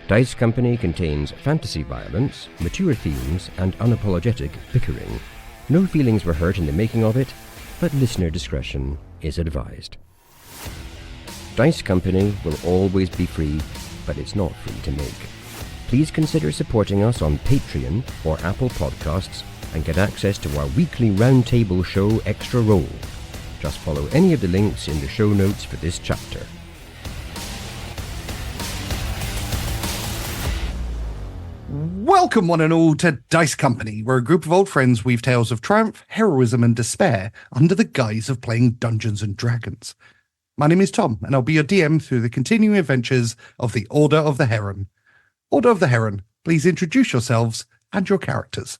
Dice Company contains fantasy violence, mature themes, and unapologetic bickering. No feelings were hurt in the making of it, but listener discretion is advised. Dice Company will always be free, but it's not free to make. Please consider supporting us on Patreon or Apple Podcasts and get access to our weekly roundtable show Extra Roll. Just follow any of the links in the show notes for this chapter. Welcome one and all to Dice Company, where a group of old friends weave tales of triumph, heroism and despair under the guise of playing Dungeons and Dragons. My name is Tom, and I'll be your DM through the continuing adventures of the Order of the Heron. Order of the Heron, please introduce yourselves and your characters.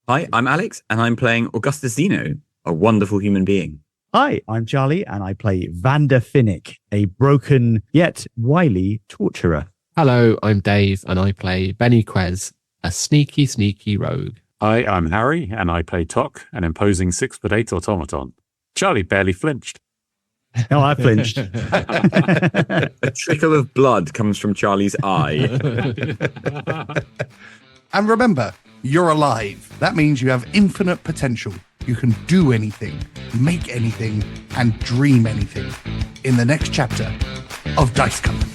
Hi, I'm Alex, and I'm playing Augustus Zeno, a wonderful human being. Hi, I'm Charlie, and I play Vander Finnick, a broken yet wily torturer. Hello, I'm Dave, and I play Bennie Quez, a sneaky, sneaky rogue. Hi, I'm Harry, and I play Tock, an imposing 6'8" automaton. Charlie barely flinched. No, I flinched. A trickle of blood comes from Charlie's eye. And remember, you're alive. That means you have infinite potential. You can do anything, make anything, and dream anything in the next chapter of Dice Company.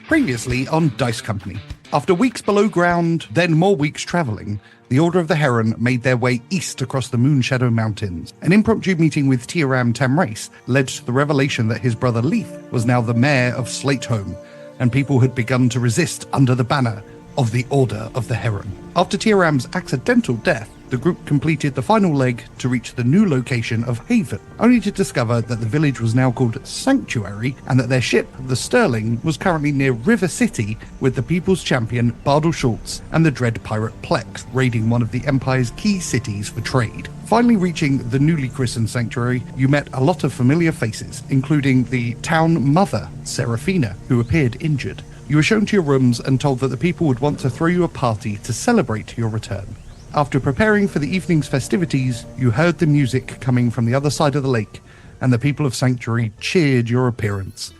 Previously on Dice Company. After weeks below ground, then more weeks travelling, the Order of the Heron made their way east across the Moonshadow Mountains. An impromptu meeting with Tiaram Tamrace led to the revelation that his brother Leith was now the mayor of Slateholme, and people had begun to resist under the banner of the Order of the Heron. After Tiaram's accidental death, the group completed the final leg to reach the new location of Haven, only to discover that the village was now called Sanctuary and that their ship, the Sterling, was currently near River City with the People's Champion, Bardal Schultz, and the dread pirate Plex, raiding one of the Empire's key cities for trade. Finally reaching the newly christened Sanctuary, you met a lot of familiar faces, including the town mother, Seraphina, who appeared injured. You were shown to your rooms and told that the people would want to throw you a party to celebrate your return. After preparing for the evening's festivities, you heard the music coming from the other side of the lake, and the people of Sanctuary cheered your appearance.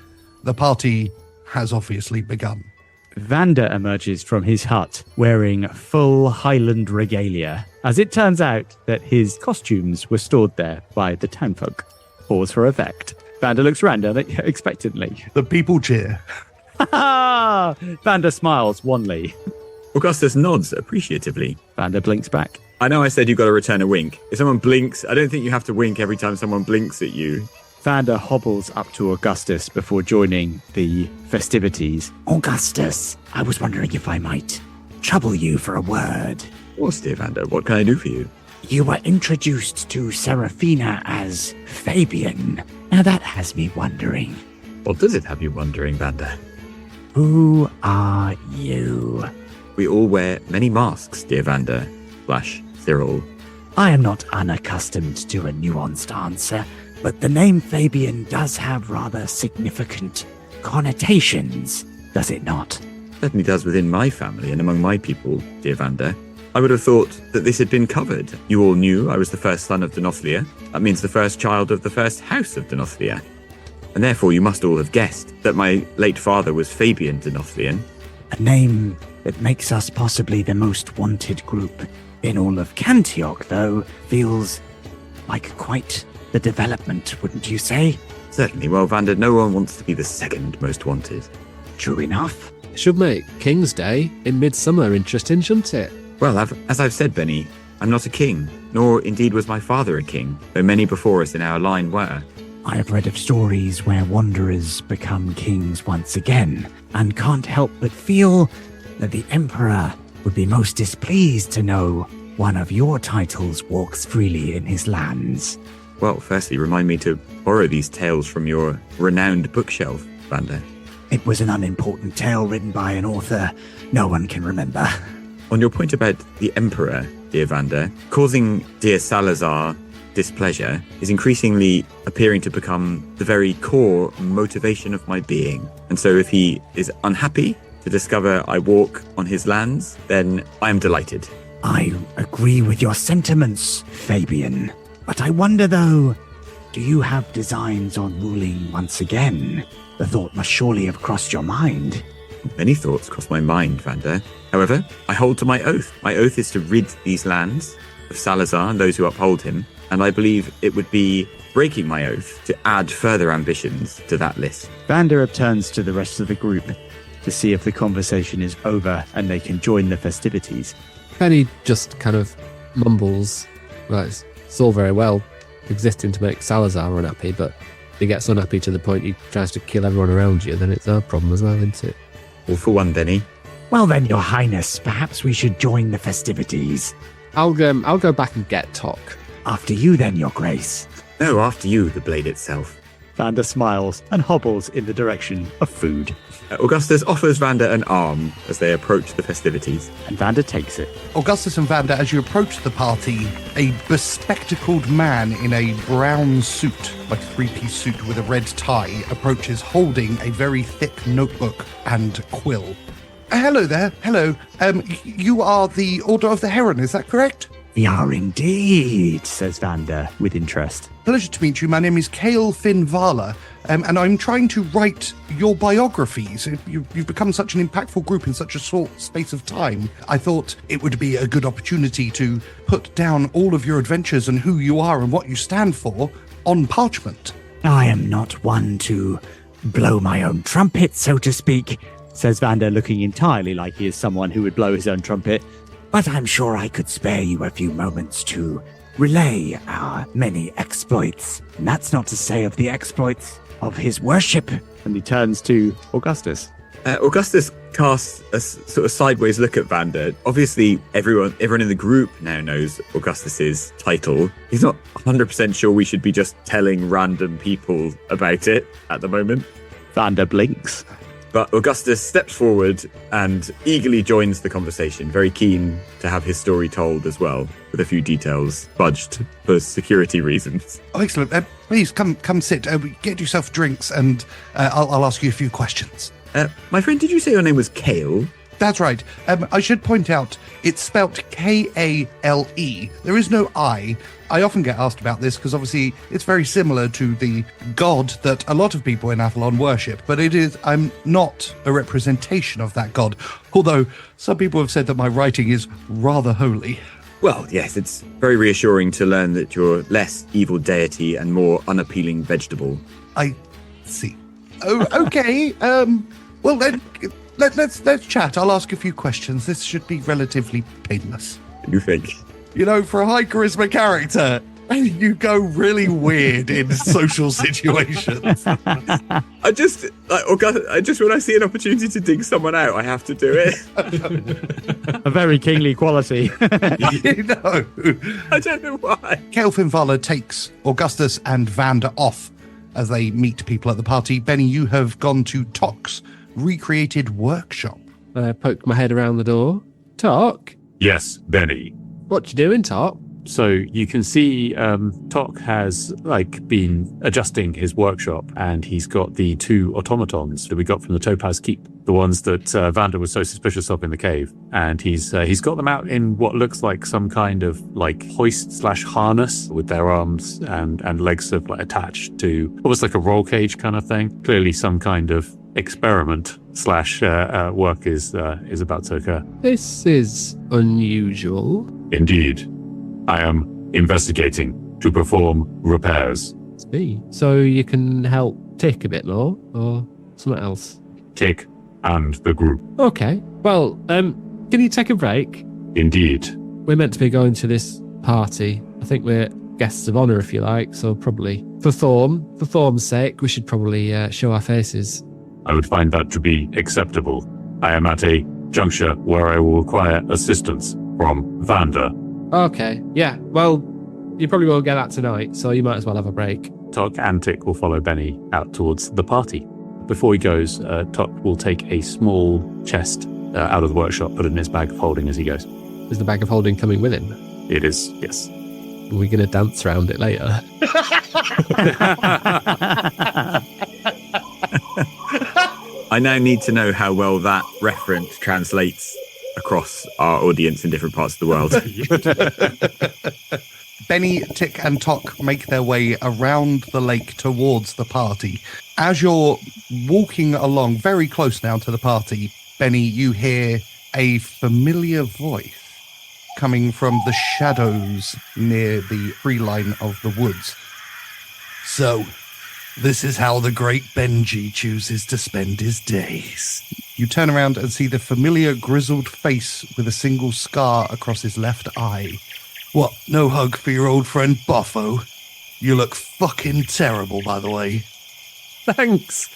The party has obviously begun. Vander emerges from his hut wearing full Highland regalia, as it turns out that his costumes were stored there by the townfolk. Pause for effect. Vander looks around expectantly. The people cheer. Ha! Vander smiles wanly. Augustus nods appreciatively. Vander blinks back. I know I said you got to return a wink. If someone blinks, I don't think you have to wink every time someone blinks at you. Vander hobbles up to Augustus before joining the festivities. Augustus, I was wondering if I might trouble you for a word. Of course, dear Vander, what can I do for you? You were introduced to Seraphina as Fabian. Now that has me wondering. What does it have you wondering, Vander? Who are you? We all wear many masks, dear Vander. Cyril. I am not unaccustomed to a nuanced answer, but the name Fabian does have rather significant connotations, does it not? Certainly does within my family and among my people, dear Vander. I would have thought that this had been covered. You all knew I was the first son of Denothlia. That means the first child of the first house of Denothlia. And therefore you must all have guessed that my late father was Fabian Denothlian. A name that makes us possibly the most wanted group in all of Cantioch, though, feels like quite the development, wouldn't you say? Certainly. Well, Vander, no one wants to be the second most wanted. True enough. Should make King's Day in midsummer interesting, shouldn't it? Well, as I've said, Bennie, I'm not a king, nor indeed was my father a king, though many before us in our line were. I have read of stories where wanderers become kings once again, and can't help but feel that the Emperor would be most displeased to know one of your titles walks freely in his lands. Well, firstly, remind me to borrow these tales from your renowned bookshelf, Vander. It was an unimportant tale written by an author no one can remember. On your point about the Emperor, dear Vander, causing dear Salazar displeasure is increasingly appearing to become the very core motivation of my being. And so if he is unhappy to discover I walk on his lands, then I am delighted. I agree with your sentiments, Fabian. But I wonder, though, do you have designs on ruling once again? The thought must surely have crossed your mind. Many thoughts cross my mind, Vander. However, I hold to my oath. My oath is to rid these lands of Salazar and those who uphold him, and I believe it would be breaking my oath to add further ambitions to that list. Vander turns to the rest of the group to see if the conversation is over and they can join the festivities. Bennie just kind of mumbles, well, it's all very well existing to make Salazar unhappy, but if he gets unhappy to the point he tries to kill everyone around you, then it's our problem as well, isn't it? All for one, Bennie. Well then, Your Highness, perhaps we should join the festivities. I'll go back and get Tock. After you then, Your Grace. No, after you, the blade itself. Vander smiles and hobbles in the direction of food. Augustus offers Vander an arm as they approach the festivities. And Vander takes it. Augustus and Vander, as you approach the party, a bespectacled man in a brown suit, like a three-piece suit with a red tie, approaches holding a very thick notebook and quill. Hello there. Hello. You are the Order of the Heron, is that correct? We are indeed, Says Vander with interest. Pleasure to meet you. My name is Cale Finvala, and I'm trying to write your biographies. You've become such an impactful group in such a short space of time. I thought it would be a good opportunity to put down all of your adventures and who you are and what you stand for on parchment. I am not one to blow my own trumpet, so to speak, Says Vander, looking entirely like he is someone who would blow his own trumpet. but I'm sure I could spare you a few moments to relay our many exploits. And that's not to say of the exploits of his worship. And he turns to Augustus. Augustus casts a sort of sideways look at Vander. Obviously, everyone in the group now knows Augustus's title. He's not 100% sure we should be just telling random people about it at the moment. Vander blinks. But Augustus steps forward and eagerly joins the conversation, very keen to have his story told as well, with a few details fudged for security reasons. Oh, excellent. Please come sit. Get yourself drinks and I'll ask you a few questions. My friend, did you say your name was Cale? That's right. I should point out, it's spelt K-A-L-E. There is no I. I often get asked about this because obviously it's very similar to the god that a lot of people in Avalon worship, but I'm not a representation of that god, although some people have said that my writing is rather holy. Well, yes, it's very reassuring to learn that you're less evil deity and more unappealing vegetable. I see. Oh, okay. Well, then, let's chat. I'll ask a few questions. This should be relatively painless. You think? You know, for a high charisma character, you go really weird in social situations. I just when I see an opportunity to dig someone out, I have to do it. A very kingly quality. You know. I don't know why. Cale Finvala takes Augustus and Vander off as they meet people at the party. Bennie, you have gone to Tock's recreated workshop. I poked my head around the door. Tock? Yes, Bennie. What you doing, Tock? So you can see Tock has been adjusting his workshop, and he's got the two automatons that we got from the Topaz Keep, the ones that Vander was so suspicious of in the cave. And he's got them out in what looks like some kind of hoist/harness with their arms and legs sort of attached to almost like a roll cage kind of thing. Clearly some kind of experiment / work is about to occur. This is unusual. Indeed. I am investigating to perform repairs. So you can help Tick a bit more, or something else? Tick and the group. Okay. Well, can you take a break? Indeed. We're meant to be going to this party. I think we're guests of honor, if you like, so probably for Thorm's sake, we should probably show our faces. I would find that to be acceptable. I am at a juncture where I will require assistance from Vander. Okay, yeah, well, you probably won't get that tonight, so you might as well have a break. Tock and Tick will follow Bennie out towards the party. Before he goes, Tock will take a small chest out of the workshop, put it in his bag of holding as he goes. Is the bag of holding coming with him? It is, yes. Are we going to dance around it later? I now need to know how well that reference translates across our audience in different parts of the world. Bennie, Tick, and Tock make their way around the lake towards the party. As you're walking along very close now to the party, Bennie, you hear a familiar voice coming from the shadows near the tree line of the woods. So, this is how the great Benji chooses to spend his days. You turn around and see the familiar grizzled face with a single scar across his left eye. What, no hug for your old friend Boffo? You look fucking terrible, by the way. Thanks.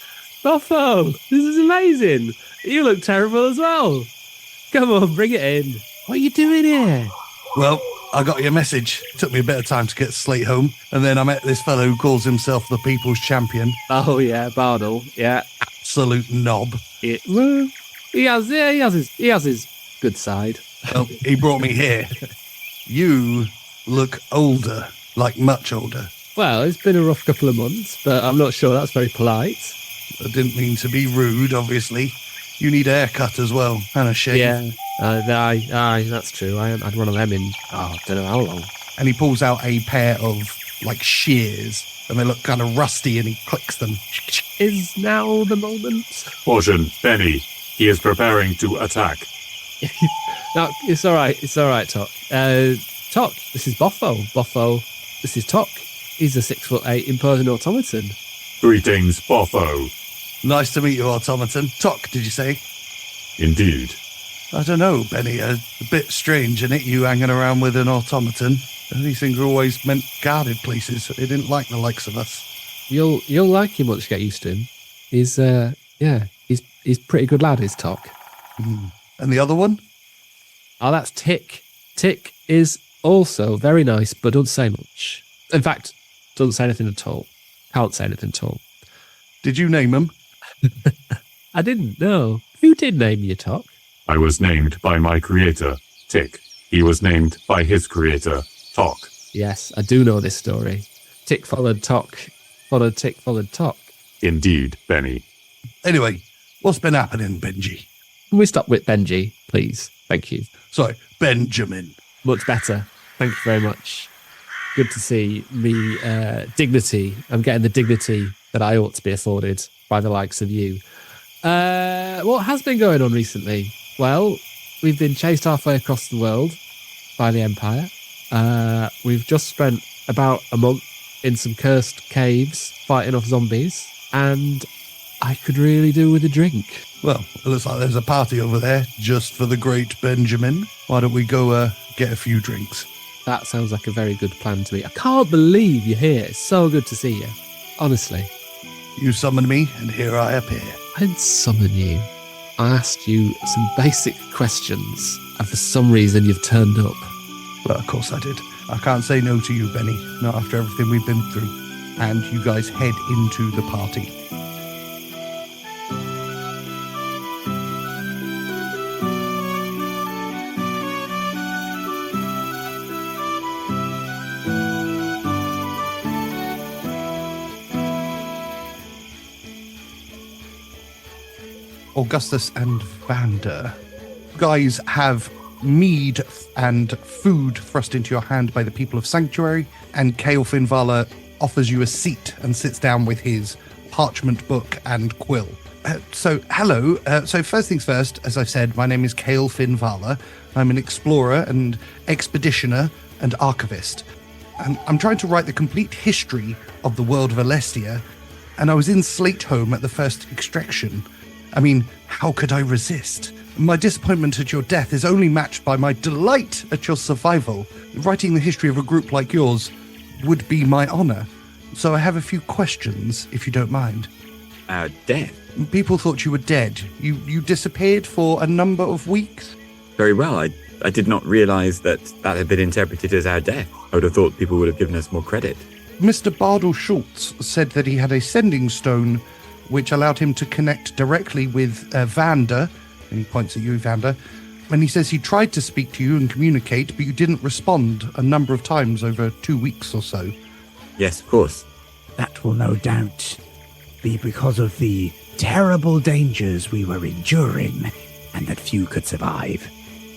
Boffo, this is amazing. You look terrible as well. Come on, bring it in. What are you doing here? Well, I got your message. It took me a bit of time to get Slate home, and then I met this fellow who calls himself the People's Champion. Oh, yeah, Bardell, yeah. Absolute knob. Well, he has his good side. Well, he brought me here. You look older, like much older. Well, it's been a rough couple of months, but I'm not sure that's very polite. I didn't mean to be rude, obviously. You need a haircut as well, and a shave. Yeah, aye, that's true. I haven't had one of them in, I don't know how long. And he pulls out a pair of, like, shears, and they look kind of rusty, and he clicks them. Is now the moment? Caution, Bennie. He is preparing to attack. No, it's all right, Tock. Tock, this is Boffo. Boffo, this is Tock. He's a 6'8" imposing automaton. Greetings, Boffo. Nice to meet you, automaton. Tock, did you say? Indeed. I don't know, Bennie. A bit strange, isn't it? You hanging around with an automaton. These things are always meant guarded places. They didn't like the likes of us. You'll like him once you get used to him. He's he's pretty good lad, is Tock. And the other one? Oh, that's Tick. Tick is also very nice, but doesn't say much. In fact, doesn't say anything at all. Can't say anything at all. Did you name him? I didn't know. Who did name you, Tock? I was named by my creator, Tick. He was named by his creator, Tock. Yes, I do know this story. Tick followed Tock. Followed Tick, followed Tock. Indeed, Bennie. Anyway, what's been happening, Benji? Can we stop with Benji, please? Thank you. Sorry, Benjamin. Much better. Thank you very much. Good to see me dignity. I'm getting the dignity that I ought to be afforded by the likes of you. What has been going on recently? Well, we've been chased halfway across the world by the Empire. We've just spent about a month in some cursed caves fighting off zombies, and I could really do with a drink. Well, it looks like there's a party over there just for the great Benjamin. Why don't we go get a few drinks? That sounds like a very good plan to me. I can't believe you're here. It's so good to see you. Honestly. You summoned me, and here I appear. I didn't summon you. I asked you some basic questions, and for some reason you've turned up. Well, of course I did. I can't say no to you, Bennie, not after everything we've been through. And you guys head into the party. Augustus and Vander. You guys have mead and food thrust into your hand by the people of Sanctuary, and Kale Finvala offers you a seat and sits down with his parchment book and quill. Hello. So first things first, as I've said, my name is Kale Finvala. I'm an explorer and expeditioner and archivist. And I'm trying to write the complete history of the world of Alestia, and I was in Slateholme at the first extraction. I mean, how could I resist? My disappointment at your death is only matched by my delight at your survival. Writing the history of a group like yours would be my honor. So I have a few questions, if you don't mind. Our death? People thought you were dead. You disappeared for a number of weeks? Very well. I did not realize that had been interpreted as our death. I would have thought people would have given us more credit. Mr. Bardell Schultz said that he had a sending stone which allowed him to connect directly with Vander, and he points at you, Vander, And he says he tried to speak to you and communicate, but you didn't respond a number of times over 2 weeks or so. Yes, of course. That will no doubt be because of the terrible dangers we were enduring and that few could survive.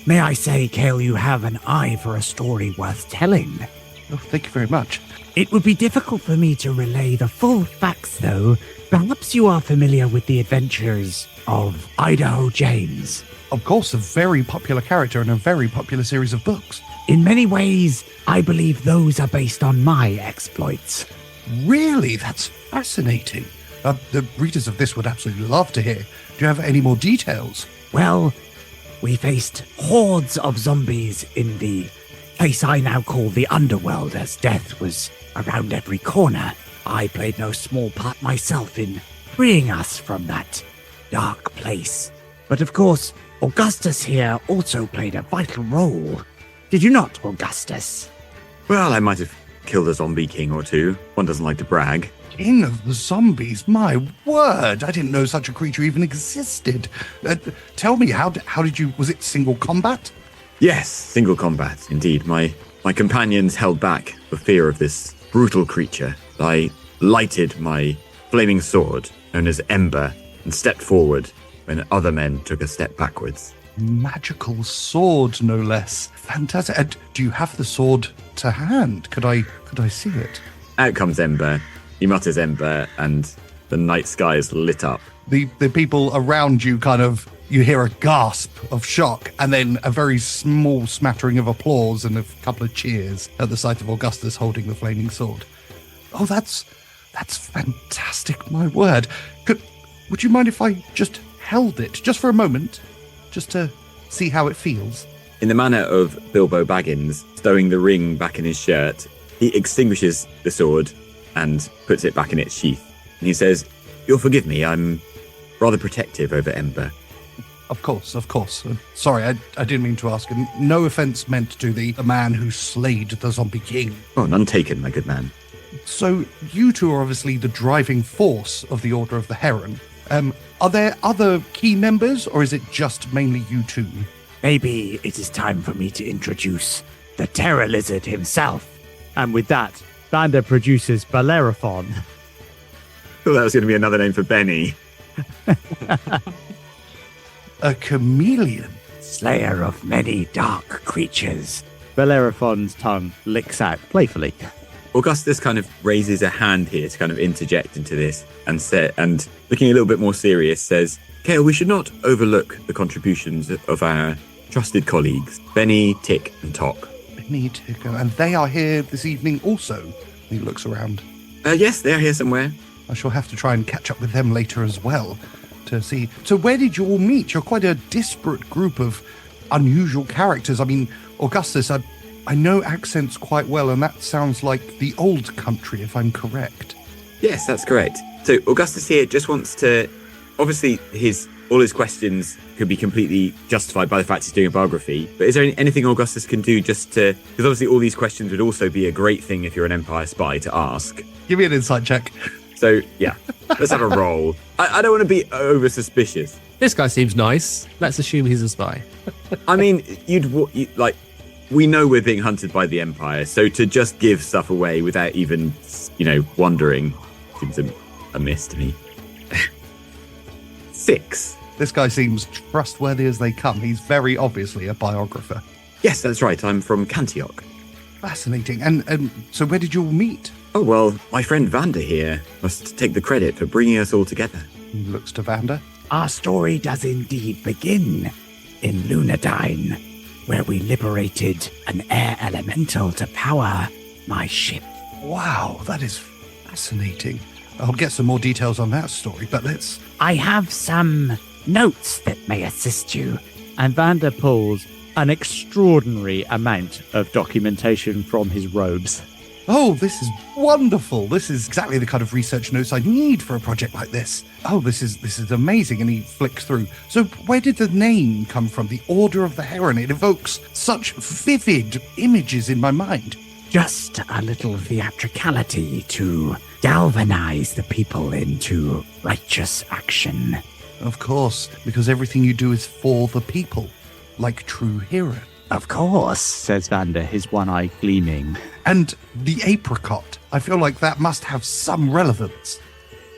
May I say, Kale, you have an eye for a story worth telling. Oh, thank you very much. It would be difficult for me to relay the full facts, though. Perhaps you are familiar with the adventures of Idaho James. Of course, a very popular character in a very popular series of books. In many ways, I believe those are based on my exploits. Really? That's fascinating. The readers of this would absolutely love to hear. Do you have any more details? Well, we faced hordes of zombies in the place I now call the underworld, as death was around every corner. I played no small part myself in freeing us from that dark place. But of course, Augustus here also played a vital role. Did you not, Augustus? Well, I might have killed a zombie king or two. One doesn't like to brag. King of the zombies, my word! I didn't know such a creature even existed. Tell me, how did you? Was it single combat? Yes, single combat, indeed. My companions held back for fear of this brutal creature. I lighted my flaming sword, known as Ember, and stepped forward when other men took a step backwards. Magical sword, no less. Fantastic. Do you have the sword to hand? Could I see it? Out comes Ember. He mutters Ember, and the night sky is lit up. The people around you you hear a gasp of shock and then a very small smattering of applause and a couple of cheers at the sight of Augustus holding the flaming sword. Oh, that's fantastic, my word. Would you mind if I just held it, just for a moment, just to see how it feels? In the manner of Bilbo Baggins, stowing the ring back in his shirt, he extinguishes the sword and puts it back in its sheath. And he says, "You'll forgive me, I'm rather protective over Ember." Of course. Sorry, I didn't mean to ask. And no offence meant to the man who slayed the zombie king. Oh, none taken, my good man. So you two are obviously the driving force of the Order of the Heron. Are there other key members, or is it just mainly you two? Maybe it is time for me to introduce the Terror Lizard himself. And with that, Vander produces Bellerophon. Thought that was going to be another name for Bennie. A chameleon. Slayer of many dark creatures. Bellerophon's tongue licks out playfully. Augustus kind of raises a hand here to kind of interject into this and looking a little bit more serious, says, "Kale, we should not overlook the contributions of our trusted colleagues, Bennie, Tick, and Tock." Bennie, Tick, and they are here this evening also. He looks around. Yes, they're here somewhere. I shall have to try and catch up with them later as well to see. So where did you all meet? You're quite a disparate group of unusual characters. I mean, Augustus, I know accents quite well, and that sounds like the old country, if I'm correct. Yes, that's correct. So Augustus here just wants to, obviously all his questions could be completely justified by the fact he's doing a biography, but is there anything Augustus can do just to, because obviously all these questions would also be a great thing if you're an Empire spy to ask. Give me an insight check. So yeah, let's have a roll. I don't want to be over suspicious. This guy seems nice. Let's assume he's a spy. I mean, we know we're being hunted by the Empire, so to just give stuff away without even, wondering seems a miss to me. 6. This guy seems trustworthy as they come. He's very obviously a biographer. Yes, that's right. I'm from Cantioch. Fascinating. And so where did you all meet? Oh, well, my friend Vander here must take the credit for bringing us all together. He looks to Vander. Our story does indeed begin in Lunadyne, where we liberated an air elemental to power my ship. Wow, that is fascinating. I'll get some more details on that story, but let's... I have some notes that may assist you. And Vander pulls an extraordinary amount of documentation from his robes. Oh, this is wonderful. This is exactly the kind of research notes I need for a project like this. Oh, this is amazing. And he flicks through. So where did the name come from? The Order of the Heron. It evokes such vivid images in my mind. Just a little theatricality to galvanize the people into righteous action. Of course, because everything you do is for the people. like true Heron. Of course. Says Vander, his one eye gleaming. And the apricot, I feel like that must have some relevance.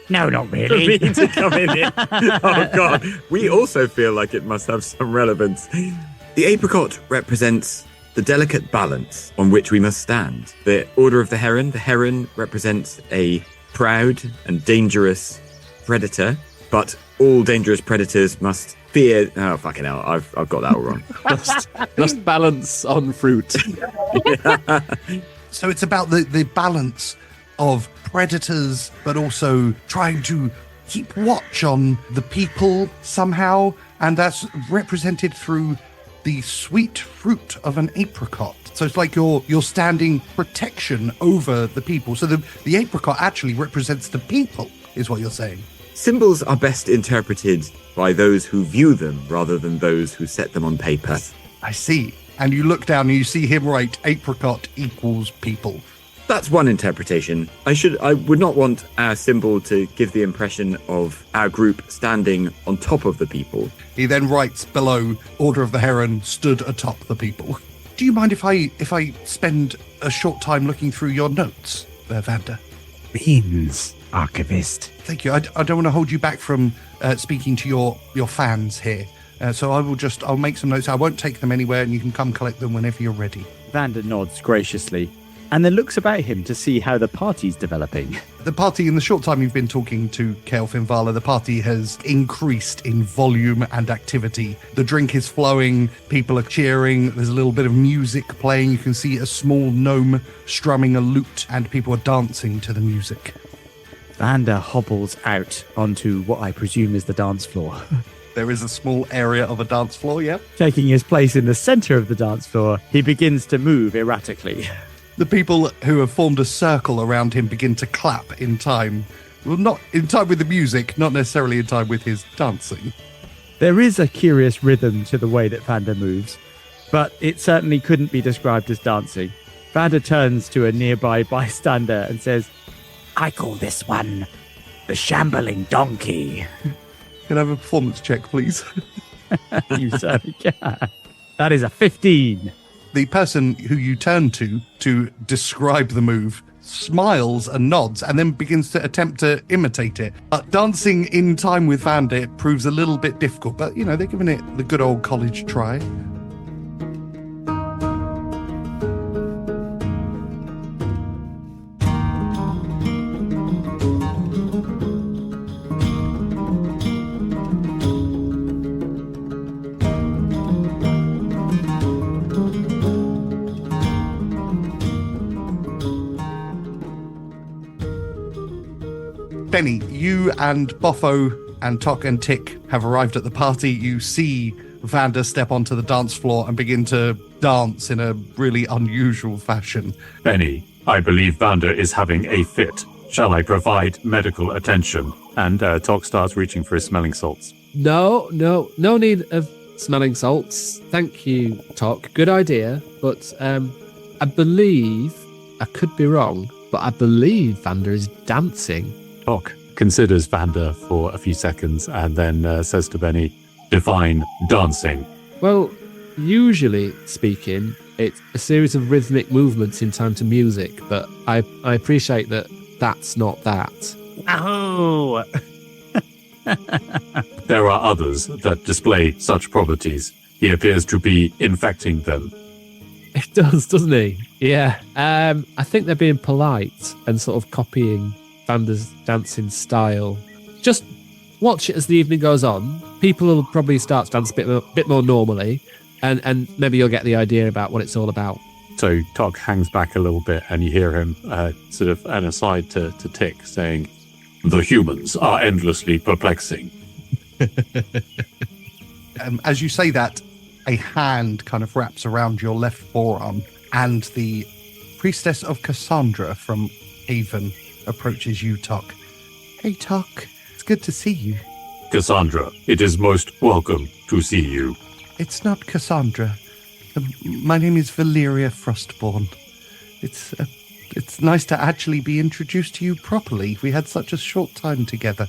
No, not Me really. to come in here. Oh God, we also feel like it must have some relevance. The apricot represents the delicate balance on which we must stand. The Order of the Heron represents a proud and dangerous predator, but all dangerous predators must fear. Oh fucking hell! I've got that all wrong. Must balance on fruit. So it's about the balance of predators, but also trying to keep watch on the people somehow, and that's represented through the sweet fruit of an apricot. So it's like you're standing protection over the people. So the apricot actually represents the people, is what you're saying. Symbols are best interpreted by those who view them rather than those who set them on paper. I see. And you look down and you see him write apricot equals people. That's one interpretation. I would not want our symbol to give the impression of our group standing on top of the people. He then writes below, Order of the Heron stood atop the people. Do you mind if I spend a short time looking through your notes, Vander? Beans, Archivist. Thank you. I don't want to hold you back from speaking to your fans here. So I'll make some notes. I won't take them anywhere, and you can come collect them whenever you're ready. Vander nods graciously and then looks about him to see how the party's developing. The party, in the short time you've been talking to Kael Finvala, the party has increased in volume and activity. The drink is flowing, people are cheering, there's a little bit of music playing. You can see a small gnome strumming a lute, and people are dancing to the music. Vander hobbles out onto what I presume is the dance floor. There is a small area of a dance floor, yeah? Taking his place in the center of the dance floor, he begins to move erratically. The people who have formed a circle around him begin to clap in time. Well, not in time with the music, not necessarily in time with his dancing. There is a curious rhythm to the way that Vander moves, but it certainly couldn't be described as dancing. Vander turns to a nearby bystander and says, I call this one the shambling donkey. Can I have a performance check, please? You certainly can. That is a 15. The person who you turn to describe the move smiles and nods and then begins to attempt to imitate it. Dancing in time with Vander proves a little bit difficult, but, they're giving it the good old college try. Bennie, you and Boffo and Tock and Tick have arrived at the party. You see Vander step onto the dance floor and begin to dance in a really unusual fashion. Bennie, I believe Vander is having a fit. Shall I provide medical attention? And Tock starts reaching for his smelling salts. No need of smelling salts. Thank you, Tock. Good idea. But I believe, I could be wrong, but I believe Vander is dancing. Tock considers Vander for a few seconds and then says to Bennie, define dancing. Well, usually speaking, it's a series of rhythmic movements in time to music, but I appreciate that that's not that. Oh! There are others that display such properties. He appears to be infecting them. It does, doesn't he? Yeah. I think they're being polite and sort of copying Vander's dancing style. Just watch it as the evening goes on. People will probably start to dance a bit more normally, and maybe you'll get the idea about what it's all about. So Tock hangs back a little bit and you hear him sort of an aside to Tick saying, the humans are endlessly perplexing. As you say that, a hand kind of wraps around your left forearm, and the priestess of Cassandra from Haven approaches you, Tock. Hey, Tock. It's good to see you. Cassandra, it is most welcome to see you. It's not Cassandra. My name is Valeria Frostborn. It's nice to actually be introduced to you properly. We had such a short time together.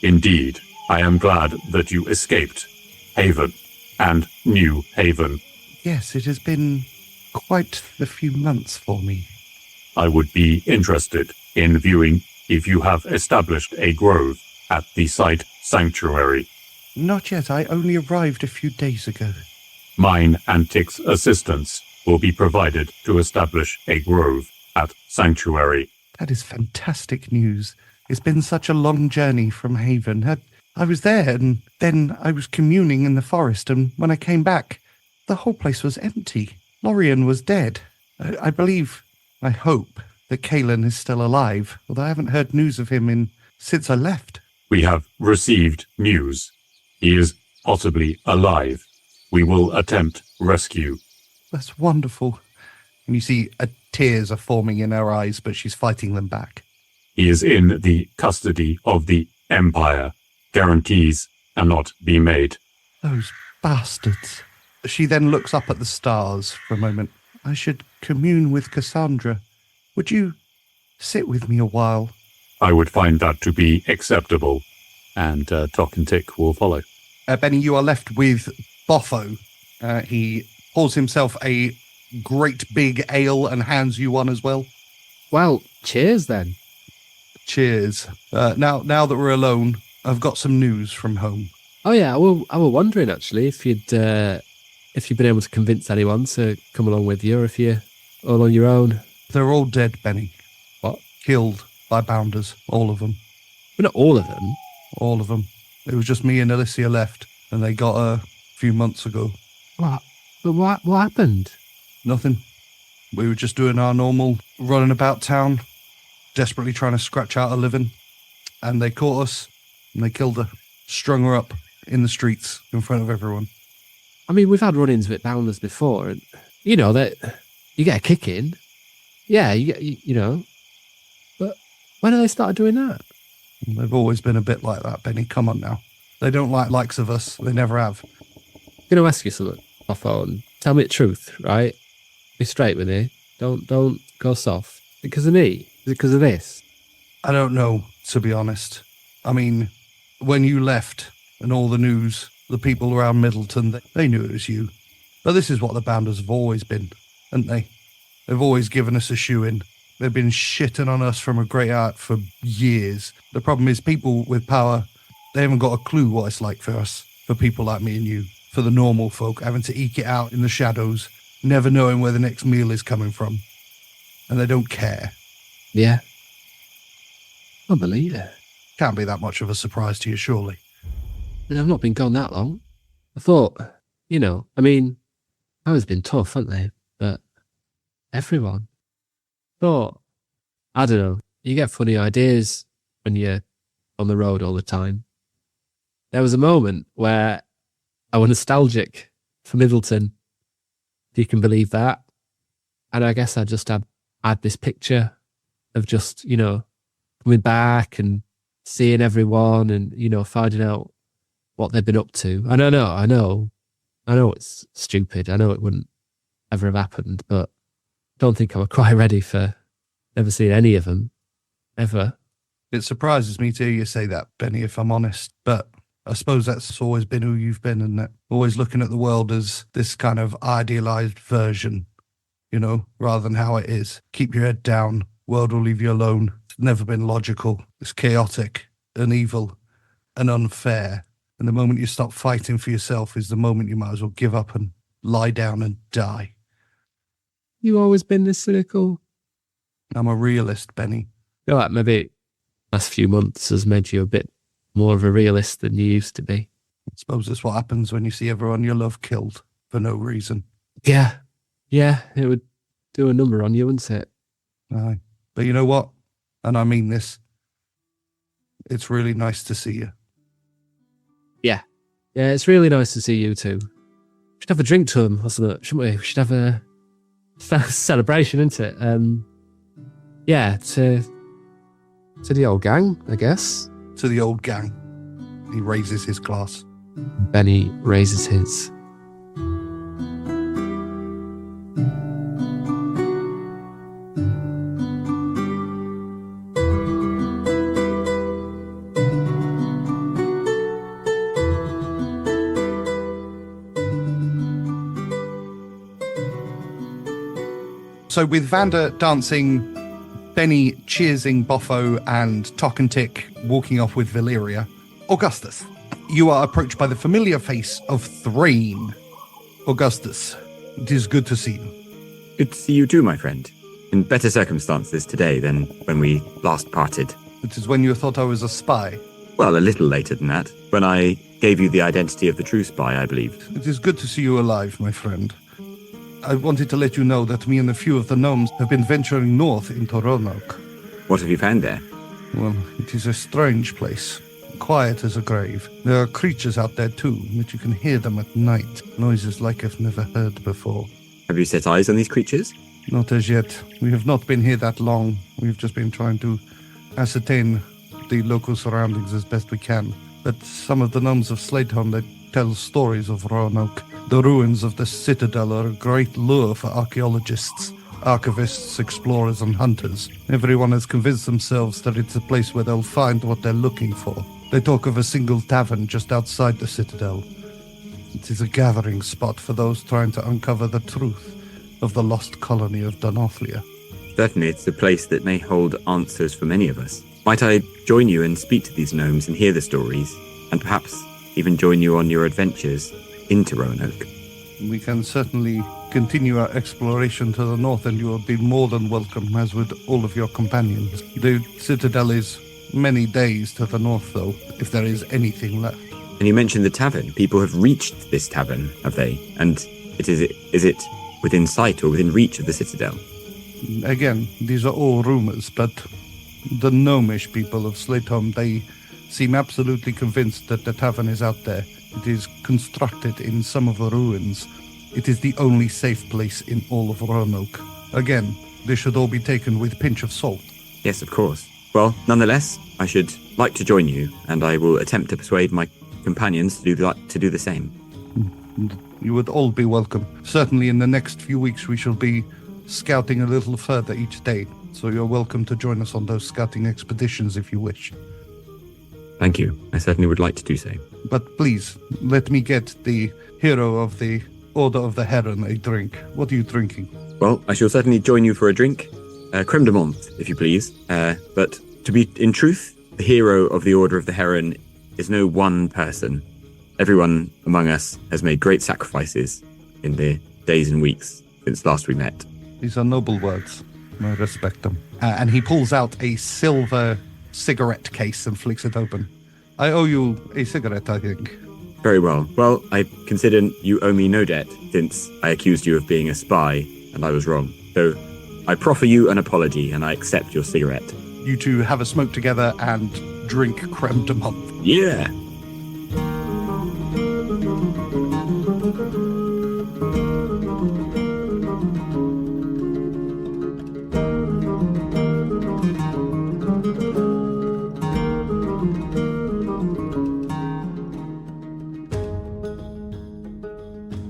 Indeed, I am glad that you escaped Haven and New Haven. Yes, it has been quite a few months for me. I would be interested in viewing if you have established a grove at the site sanctuary. Not yet. I only arrived a few days ago. Mine and Tick's assistance will be provided to establish a grove at sanctuary. That is fantastic news. It's been such a long journey from Haven. I was there, and then I was communing in the forest, and when I came back, the whole place was empty. Lorien was dead. I hope that Kalen is still alive, although I haven't heard news of him since I left. We have received news. He is possibly alive. We will attempt rescue. That's wonderful. And you see tears are forming in her eyes, but she's fighting them back. He is in the custody of the Empire. Guarantees cannot be made. Those bastards. She then looks up at the stars for a moment. I should commune with Cassandra. Would you sit with me a while? I would find that to be acceptable. And Tock and Tick will follow. Bennie, you are left with Boffo. He pours himself a great big ale and hands you one as well. Well, cheers then. Cheers. Now that we're alone, I've got some news from home. Oh yeah, I was wondering actually if you'd been able to convince anyone to come along with you, or if you're all on your own. They're all dead, Bennie. What? Killed by bounders, all of them. But not all of them. All of them. It was just me and Alicia left, and they got her a few months ago. What? But what happened? Nothing. We were just doing our normal running about town, desperately trying to scratch out a living, and they caught us, and they killed her, strung her up in the streets in front of everyone. I mean, we've had run-ins with bounders before, and you know that you get a kick in. Yeah, you know. But when have they started doing that? They've always been a bit like that, Bennie. Come on now. They don't like likes of us. They never have. I'm going to ask you something off phone. Tell me the truth, right? Be straight with me. Don't go soft. Is it because of me? Is it because of this? I don't know, to be honest. I mean, when you left and all the news, the people around Middleton, they knew it was you. But this is what the Bounders have always been, haven't they? They've always given us a shoe-in. They've been shitting on us from a great art for years. The problem is people with power, they haven't got a clue what it's like for us, for people like me and you, for the normal folk, having to eke it out in the shadows, never knowing where the next meal is coming from. And they don't care. Yeah. I believe it. Can't be that much of a surprise to you, surely. And I've not been gone that long. I thought, you know, I mean, Power's been tough, haven't they? But everyone thought, I don't know, you get funny ideas when you're on the road all the time. There was a moment where I was nostalgic for Middleton, if you can believe that. And I guess I just had this picture of just, you know, coming back and seeing everyone and, you know, finding out what they've been up to. And I know it's stupid. I know it wouldn't ever have happened, but I don't think I was quite ready for never seeing any of them, ever. It surprises me to hear you say that, Bennie, if I'm honest. But I suppose that's always been who you've been, and always looking at the world as this kind of idealized version, you know, rather than how it is. Keep your head down. World will leave you alone. It's never been logical. It's chaotic and evil and unfair. And the moment you stop fighting for yourself is the moment you might as well give up and lie down and die. You always been this cynical? I'm a realist, Bennie. I feel like maybe last few months has made you a bit more of a realist than you used to be. I suppose that's what happens when you see everyone you love killed for no reason. Yeah, it would do a number on you, wouldn't it? Aye. But you know what? And I mean this. It's really nice to see you. Yeah, it's really nice to see you too. We should have a drink to him or something, shouldn't we? We should have a celebration, isn't it? Yeah, to the old gang, I guess. To the old gang. He raises his glass. Bennie raises his. So with Vander dancing, Bennie cheersing Boffo, and Tock and Tick walking off with Valeria, Augustus, you are approached by the familiar face of Thrain. Augustus, it is good to see you. Good to see you too, my friend. In better circumstances today than when we last parted. It is when you thought I was a spy. Well, a little later than that. When I gave you the identity of the true spy, I believed. It is good to see you alive, my friend. I wanted to let you know that me and a few of the gnomes have been venturing north into Roanoke. What have you found there? Well, it is a strange place. Quiet as a grave. There are creatures out there too, but you can hear them at night. Noises like I've never heard before. Have you set eyes on these creatures? Not as yet. We have not been here that long. We've just been trying to ascertain the local surroundings as best we can. But some of the gnomes of Slateholm, they tell stories of Roanoke. The ruins of the citadel are a great lure for archaeologists, archivists, explorers, and hunters. Everyone has convinced themselves that it's a place where they'll find what they're looking for. They talk of a single tavern just outside the citadel. It is a gathering spot for those trying to uncover the truth of the lost colony of Dunothlia. Certainly, it's a place that may hold answers for many of us. Might I join you and speak to these gnomes and hear the stories, and perhaps even join you on your adventures into Roanoke? We can certainly continue our exploration to the north, and you will be more than welcome, as would all of your companions. The citadel is many days to the north, though, if there is anything left. And you mentioned the tavern. People have reached this tavern, have they? And is it within sight or within reach of the citadel? Again, these are all rumors, but the gnomish people of Slateholm, they seem absolutely convinced that the tavern is out there. It is constructed in some of the ruins. It is the only safe place in all of Roanoke. Again, this should all be taken with a pinch of salt. Yes, of course. Well, nonetheless, I should like to join you, and I will attempt to persuade my companions to do the same. You would all be welcome. Certainly in the next few weeks we shall be scouting a little further each day, so you're welcome to join us on those scouting expeditions if you wish. Thank you. I certainly would like to do so. But please, let me get the hero of the Order of the Heron a drink. What are you drinking? Well, I shall certainly join you for a drink. Creme de menthe, if you please. But to be in truth, the hero of the Order of the Heron is no one person. Everyone among us has made great sacrifices in the days and weeks since last we met. These are noble words. I respect them. And he pulls out a silver cigarette case and flicks it open. I owe you a cigarette, I think. Very well. Well, I consider you owe me no debt, since I accused you of being a spy, and I was wrong. So I proffer you an apology, and I accept your cigarette. You two have a smoke together and drink creme de menthe. Yeah!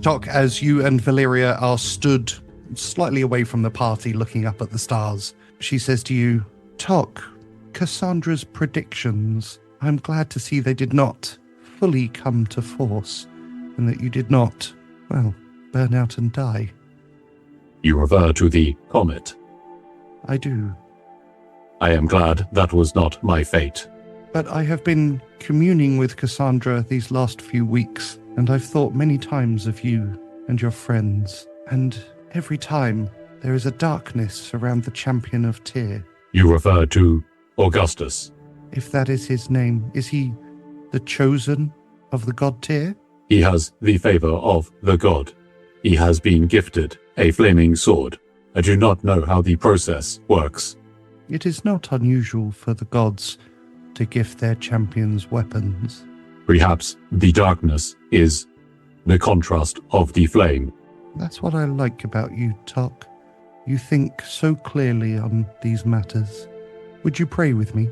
Tock, as you and Valeria are stood slightly away from the party looking up at the stars, she says to you, Tock, Cassandra's predictions, I'm glad to see they did not fully come to force, and that you did not, well, burn out and die. You refer to the comet. I do. I am glad that was not my fate. But I have been communing with Cassandra these last few weeks, and I've thought many times of you and your friends, and every time there is a darkness around the champion of Tyr. You refer to Augustus. If that is his name, is he the chosen of the god Tyr? He has the favor of the god. He has been gifted a flaming sword. I do not know how the process works. It is not unusual for the gods to gift their champions weapons. Perhaps the darkness is the contrast of the flame. That's what I like about you, Tock. You think so clearly on these matters. Would you pray with me?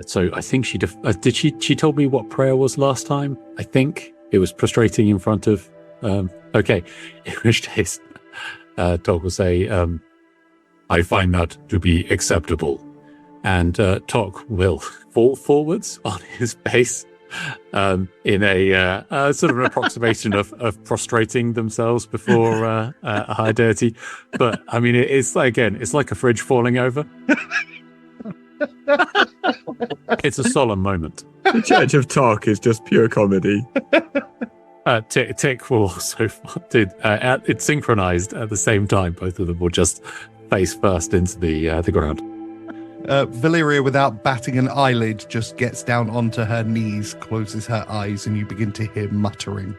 So I think she told me what prayer was last time. I think it was prostrating in front of. Okay, in which case, Tock will say, "I find that to be acceptable," and Tock will fall forwards on his base in a sort of an approximation of prostrating themselves before a high deity. But I mean, it's like, again, it's like a fridge falling over. It's a solemn moment. The Church of Tock is just pure comedy. Tick will also it's synchronized at the same time. Both of them will just face first into the ground. Valyria, without batting an eyelid, just gets down onto her knees, closes her eyes, and you begin to hear muttering.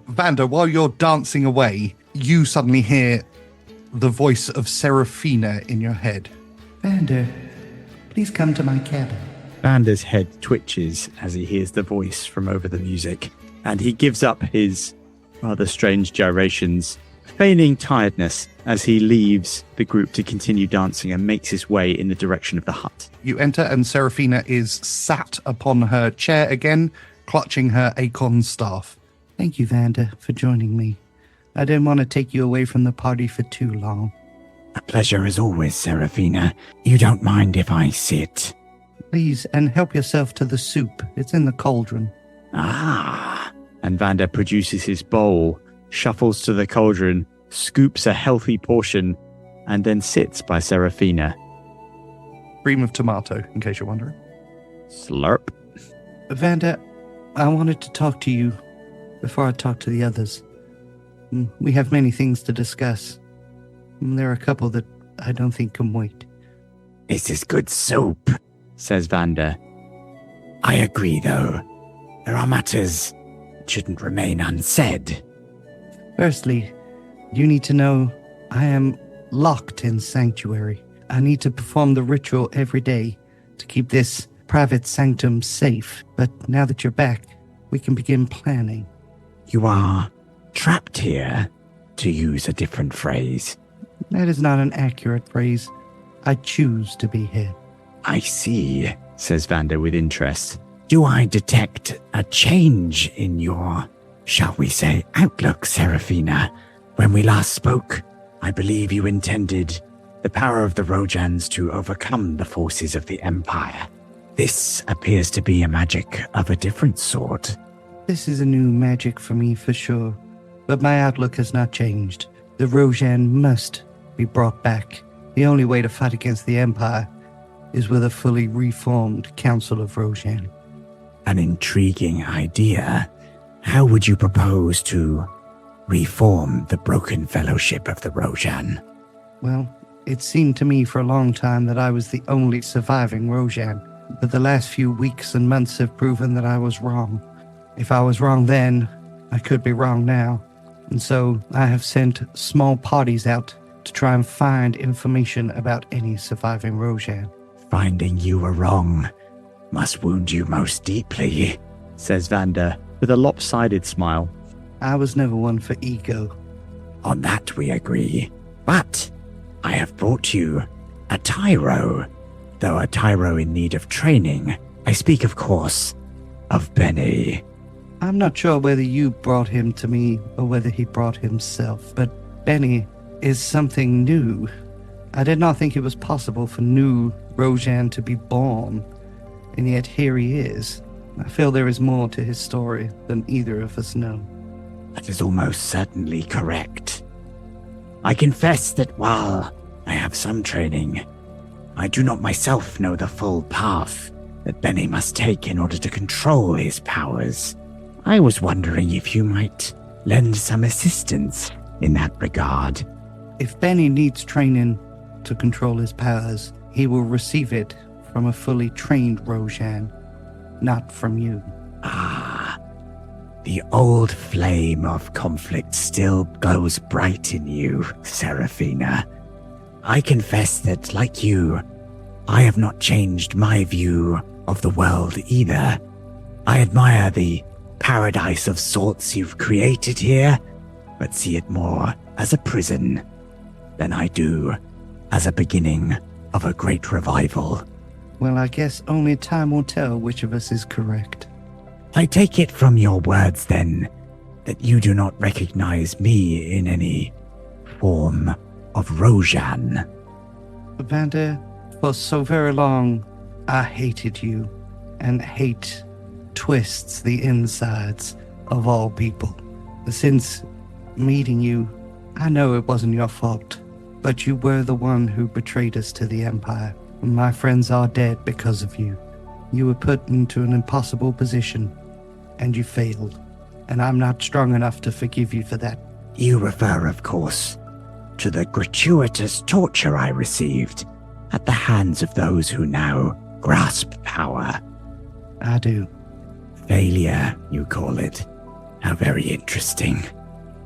Vander, while you're dancing away, you suddenly hear the voice of Seraphina in your head. Vander, please come to my cabin. Vander's head twitches as he hears the voice from over the music, and he gives up his rather strange gyrations, feigning tiredness as he leaves the group to continue dancing and makes his way in the direction of the hut. You enter, and Seraphina is sat upon her chair again, clutching her acorn staff. Thank you, Vander, for joining me. I didn't want to take you away from the party for too long. A pleasure as always, Seraphina. You don't mind if I sit? Please, and help yourself to the soup. It's in the cauldron. Ah. And Vander produces his bowl, shuffles to the cauldron, scoops a healthy portion, and then sits by Seraphina. Cream of tomato, in case you're wondering. Slurp. Vander, I wanted to talk to you before I talk to the others. We have many things to discuss. There are a couple that I don't think can wait. This is good soup, says Vander. I agree, though. There are matters that shouldn't remain unsaid. Firstly, you need to know I am locked in sanctuary. I need to perform the ritual every day to keep this private sanctum safe. But now that you're back, we can begin planning. You are trapped here, to use a different phrase. That is not an accurate phrase. I choose to be here. I see, says Vander with interest. Do I detect a change in your, shall we say, outlook, Seraphina? When we last spoke, I believe you intended the power of the Rojans to overcome the forces of the Empire. This appears to be a magic of a different sort. This is a new magic for me, for sure. But my outlook has not changed. The Rojan must be brought back. The only way to fight against the Empire is with a fully reformed Council of Rojan. An intriguing idea. How would you propose to reform the broken fellowship of the Rojan? Well, it seemed to me for a long time that I was the only surviving Rojan, but the last few weeks and months have proven that I was wrong. If I was wrong then, I could be wrong now. And so I have sent small parties out to try and find information about any surviving Rojan. Finding you were wrong must wound you most deeply, says Vander with a lopsided smile. I was never one for ego. On that we agree. But I have brought you a tyro, though a tyro in need of training. I speak, of course, of Bennie. I'm not sure whether you brought him to me or whether he brought himself, but Bennie is something new. I did not think it was possible for new Rojan to be born, and yet here he is. I feel there is more to his story than either of us know. That is almost certainly correct. I confess that while I have some training, I do not myself know the full path that Bennie must take in order to control his powers. I was wondering if you might lend some assistance in that regard. If Bennie needs training to control his powers, he will receive it from a fully trained Rojan, not from you. Ah, the old flame of conflict still glows bright in you, Seraphina. I confess that, like you, I have not changed my view of the world either. I admire the paradise of sorts you've created here, but see it more as a prison than I do as a beginning of a great revival. Well, I guess only time will tell which of us is correct. I take it from your words, then, that you do not recognize me in any form of Rojan. Vander, for so very long, I hated you, and hate twists the insides of all people. Since meeting you, I know it wasn't your fault, but you were the one who betrayed us to the Empire. My friends are dead because of you. You were put into an impossible position, and you failed, and I'm not strong enough to forgive you for that. You refer, of course, to the gratuitous torture I received at the hands of those who now grasp power. I do. Failure, you call it. How very interesting.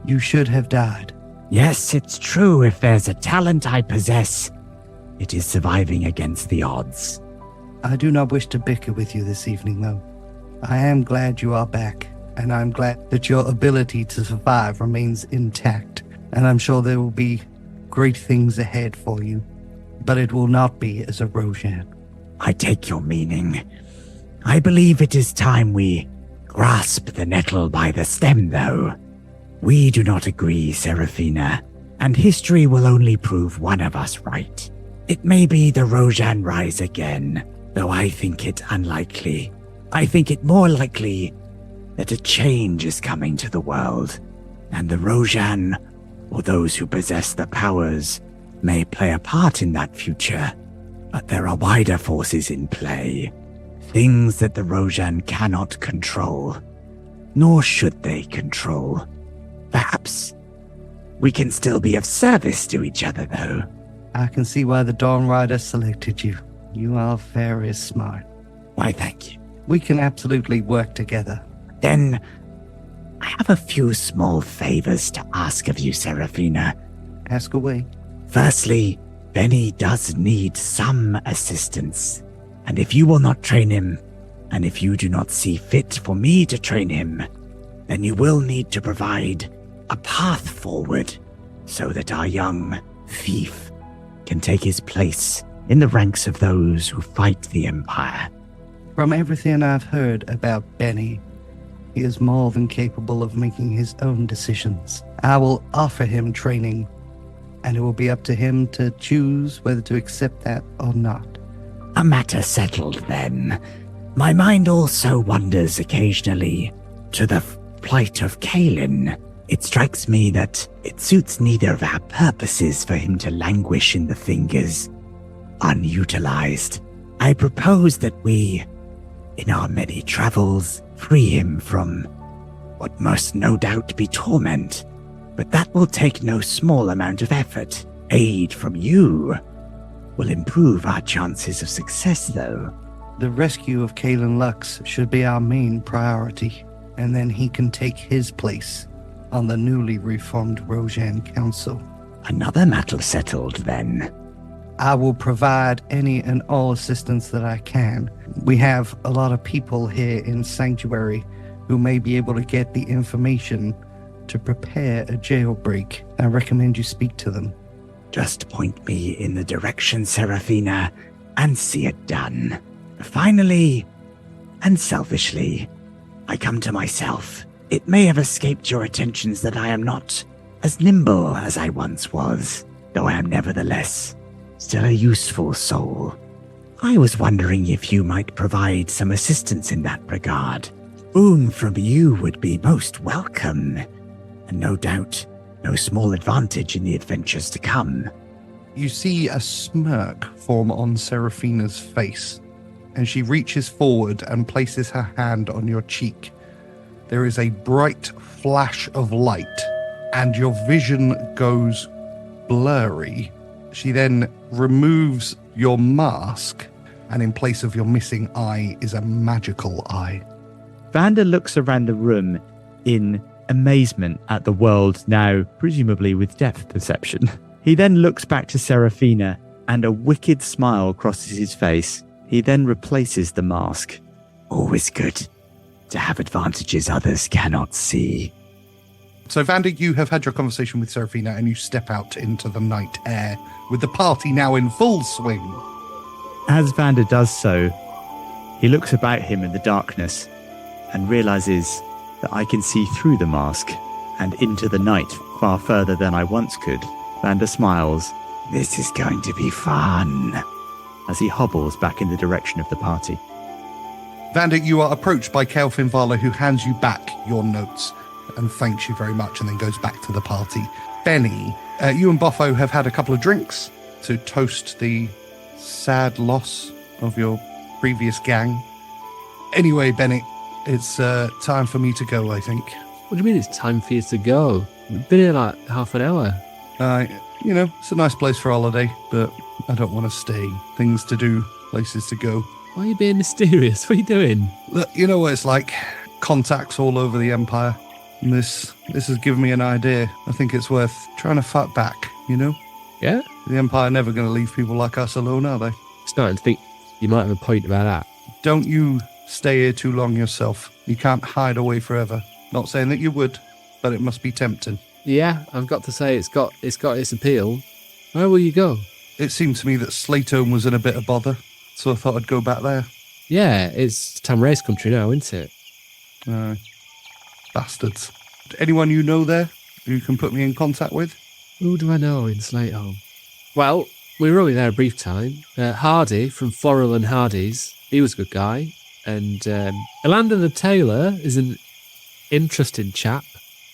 You should have died. Yes, it's true. If there's a talent I possess, it is surviving against the odds. I do not wish to bicker with you this evening, though. I am glad you are back, and I'm glad that your ability to survive remains intact, and I'm sure there will be great things ahead for you, but it will not be as a Rojan. I take your meaning. I believe it is time we grasp the nettle by the stem, though. We do not agree, Seraphina, and history will only prove one of us right. It may be the Rojan rise again, though I think it unlikely. I think it more likely that a change is coming to the world, and the Rojan, or those who possess the powers, may play a part in that future. But there are wider forces in play, things that the Rojan cannot control, nor should they control. Perhaps we can still be of service to each other, though. I can see why the Dawn Rider selected you. You are very smart. Why, thank you. We can absolutely work together. Then, I have a few small favors to ask of you, Seraphina. Ask away. Firstly, Bennie does need some assistance, and if you will not train him, and if you do not see fit for me to train him, then you will need to provide a path forward so that our young thief can take his place in the ranks of those who fight the Empire. From everything I've heard about Bennie, he is more than capable of making his own decisions. I will offer him training, and it will be up to him to choose whether to accept that or not. A matter settled, then. My mind also wanders occasionally to the plight of Kalin. It strikes me that it suits neither of our purposes for him to languish in the fingers, unutilized. I propose that we, in our many travels, free him from what must no doubt be torment, but that will take no small amount of effort. Aid from you will improve our chances of success, though. The rescue of Kalin Lux should be our main priority, and then he can take his place on the newly reformed Rojan Council. Another matter settled, then. I will provide any and all assistance that I can. We have a lot of people here in Sanctuary who may be able to get the information to prepare a jailbreak. I recommend you speak to them. Just point me in the direction, Seraphina, and see it done. Finally, and selfishly, I come to myself. It may have escaped your attentions that I am not as nimble as I once was, though I am nevertheless still a useful soul. I was wondering if you might provide some assistance in that regard. Boon from you would be most welcome, and no doubt no small advantage in the adventures to come. You see a smirk form on Seraphina's face, and she reaches forward and places her hand on your cheek. There is a bright flash of light, and your vision goes blurry. She then removes your mask, and in place of your missing eye is a magical eye. Vander looks around the room in amazement at the world now, presumably with depth perception. He then looks back to Seraphina, and a wicked smile crosses his face. He then replaces the mask. Always good to have advantages others cannot see. So, Vander, you have had your conversation with Seraphina, and you step out into the night air, with the party now in full swing. As Vander does so, he looks about him in the darkness and realizes that I can see through the mask and into the night far further than I once could. Vander smiles This is going to be fun. as he hobbles back in the direction of the party. Vander, you are approached by Kelvin Vala, who hands you back your notes and thanks you very much and then goes back to the party. Bennie, you and Boffo have had a couple of drinks to toast the sad loss of your previous gang. Anyway, Bennie, it's time for me to go, I think. What do you mean it's time for you to go? We've been here like half an hour. It's a nice place for a holiday, but I don't want to stay. Things to do, places to go. Why are you being mysterious? What are you doing? Look, you know what it's like. Contacts all over the Empire. And this has given me an idea. I think it's worth trying to fight back, you know? Yeah? The Empire are never going to leave people like us alone, are they? Starting to think you might have a point about that. Don't you stay here too long yourself. You can't hide away forever. Not saying that you would, but it must be tempting. Yeah, I've got to say it's got its appeal. Where will you go? It seemed to me that Slatone was in a bit of bother, so I thought I'd go back there. Yeah, it's Tamrace country now, isn't it? Bastards. Anyone you know there who you can put me in contact with? Who do I know in Slatehome? Well, we were only there a brief time. Hardy from Floral and Hardy's, he was a good guy. And Elandon the Tailor is an interesting chap.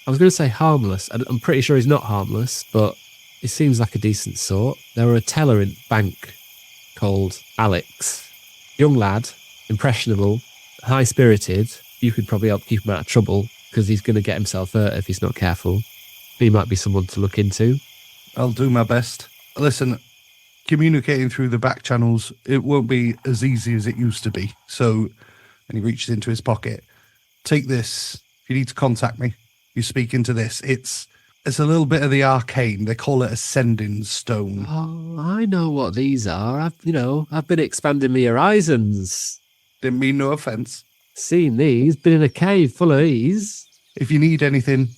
I was going to say harmless. I'm pretty sure he's not harmless, but he seems like a decent sort. There were a teller in bank called Alex. Young lad, impressionable, high-spirited. You could probably help keep him out of trouble because he's going to get himself hurt if he's not careful. He might be someone to look into. I'll do my best. Listen, communicating through the back channels, it won't be as easy as it used to be. So, and he reaches into his pocket. Take this. If you need to contact me, you speak into this. It's a little bit of the arcane. They call it a sending stone. Oh, I know what these are. I've been expanding my horizons. Didn't mean no offence. Seen these, been in a cave full of these. If you need anything,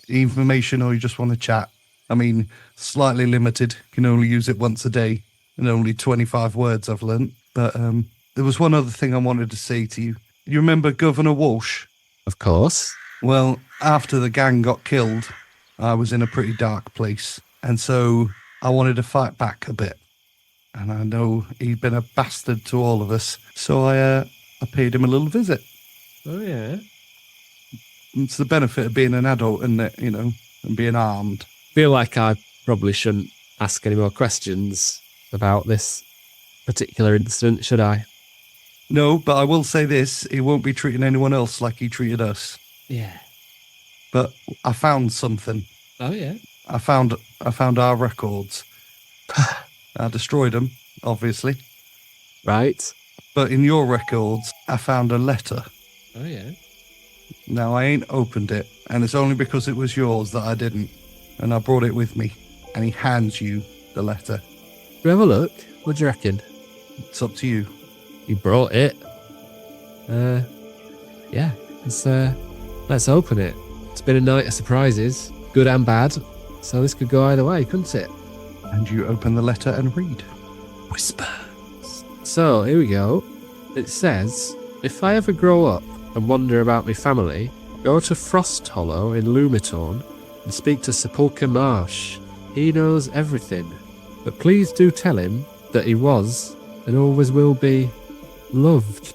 information, or you just want to chat, I mean, slightly limited. Can only use it once a day, and only 25 words I've learnt. But there was one other thing I wanted to say to you. You remember Governor Walsh? Of course. Well, after the gang got killed, I was in a pretty dark place. And so I wanted to fight back a bit. And I know he'd been a bastard to all of us. So I paid him a little visit. Oh, yeah? It's the benefit of being an adult, isn't it? And being armed. Feel like I probably shouldn't ask any more questions about this particular incident, should I? No, but I will say this. He won't be treating anyone else like he treated us. Yeah. But I found something. Oh, yeah? I found our records. I destroyed them, obviously. Right. But in your records, I found a letter. Oh, yeah? Now, I ain't opened it, and it's only because it was yours that I didn't. And I brought it with me, and he hands you the letter. We have a look. What do you reckon? It's up to you. You brought it. Yeah. Let's open it. It's been a night of surprises, good and bad. So this could go either way, couldn't it? And you open the letter and read. Whisper. So, here we go. It says, if I ever grow up and wonder about my family, go to Frost Hollow in Lumitorn and speak to Sepulchre Marsh. He knows everything. But please do tell him that he was and always will be loved.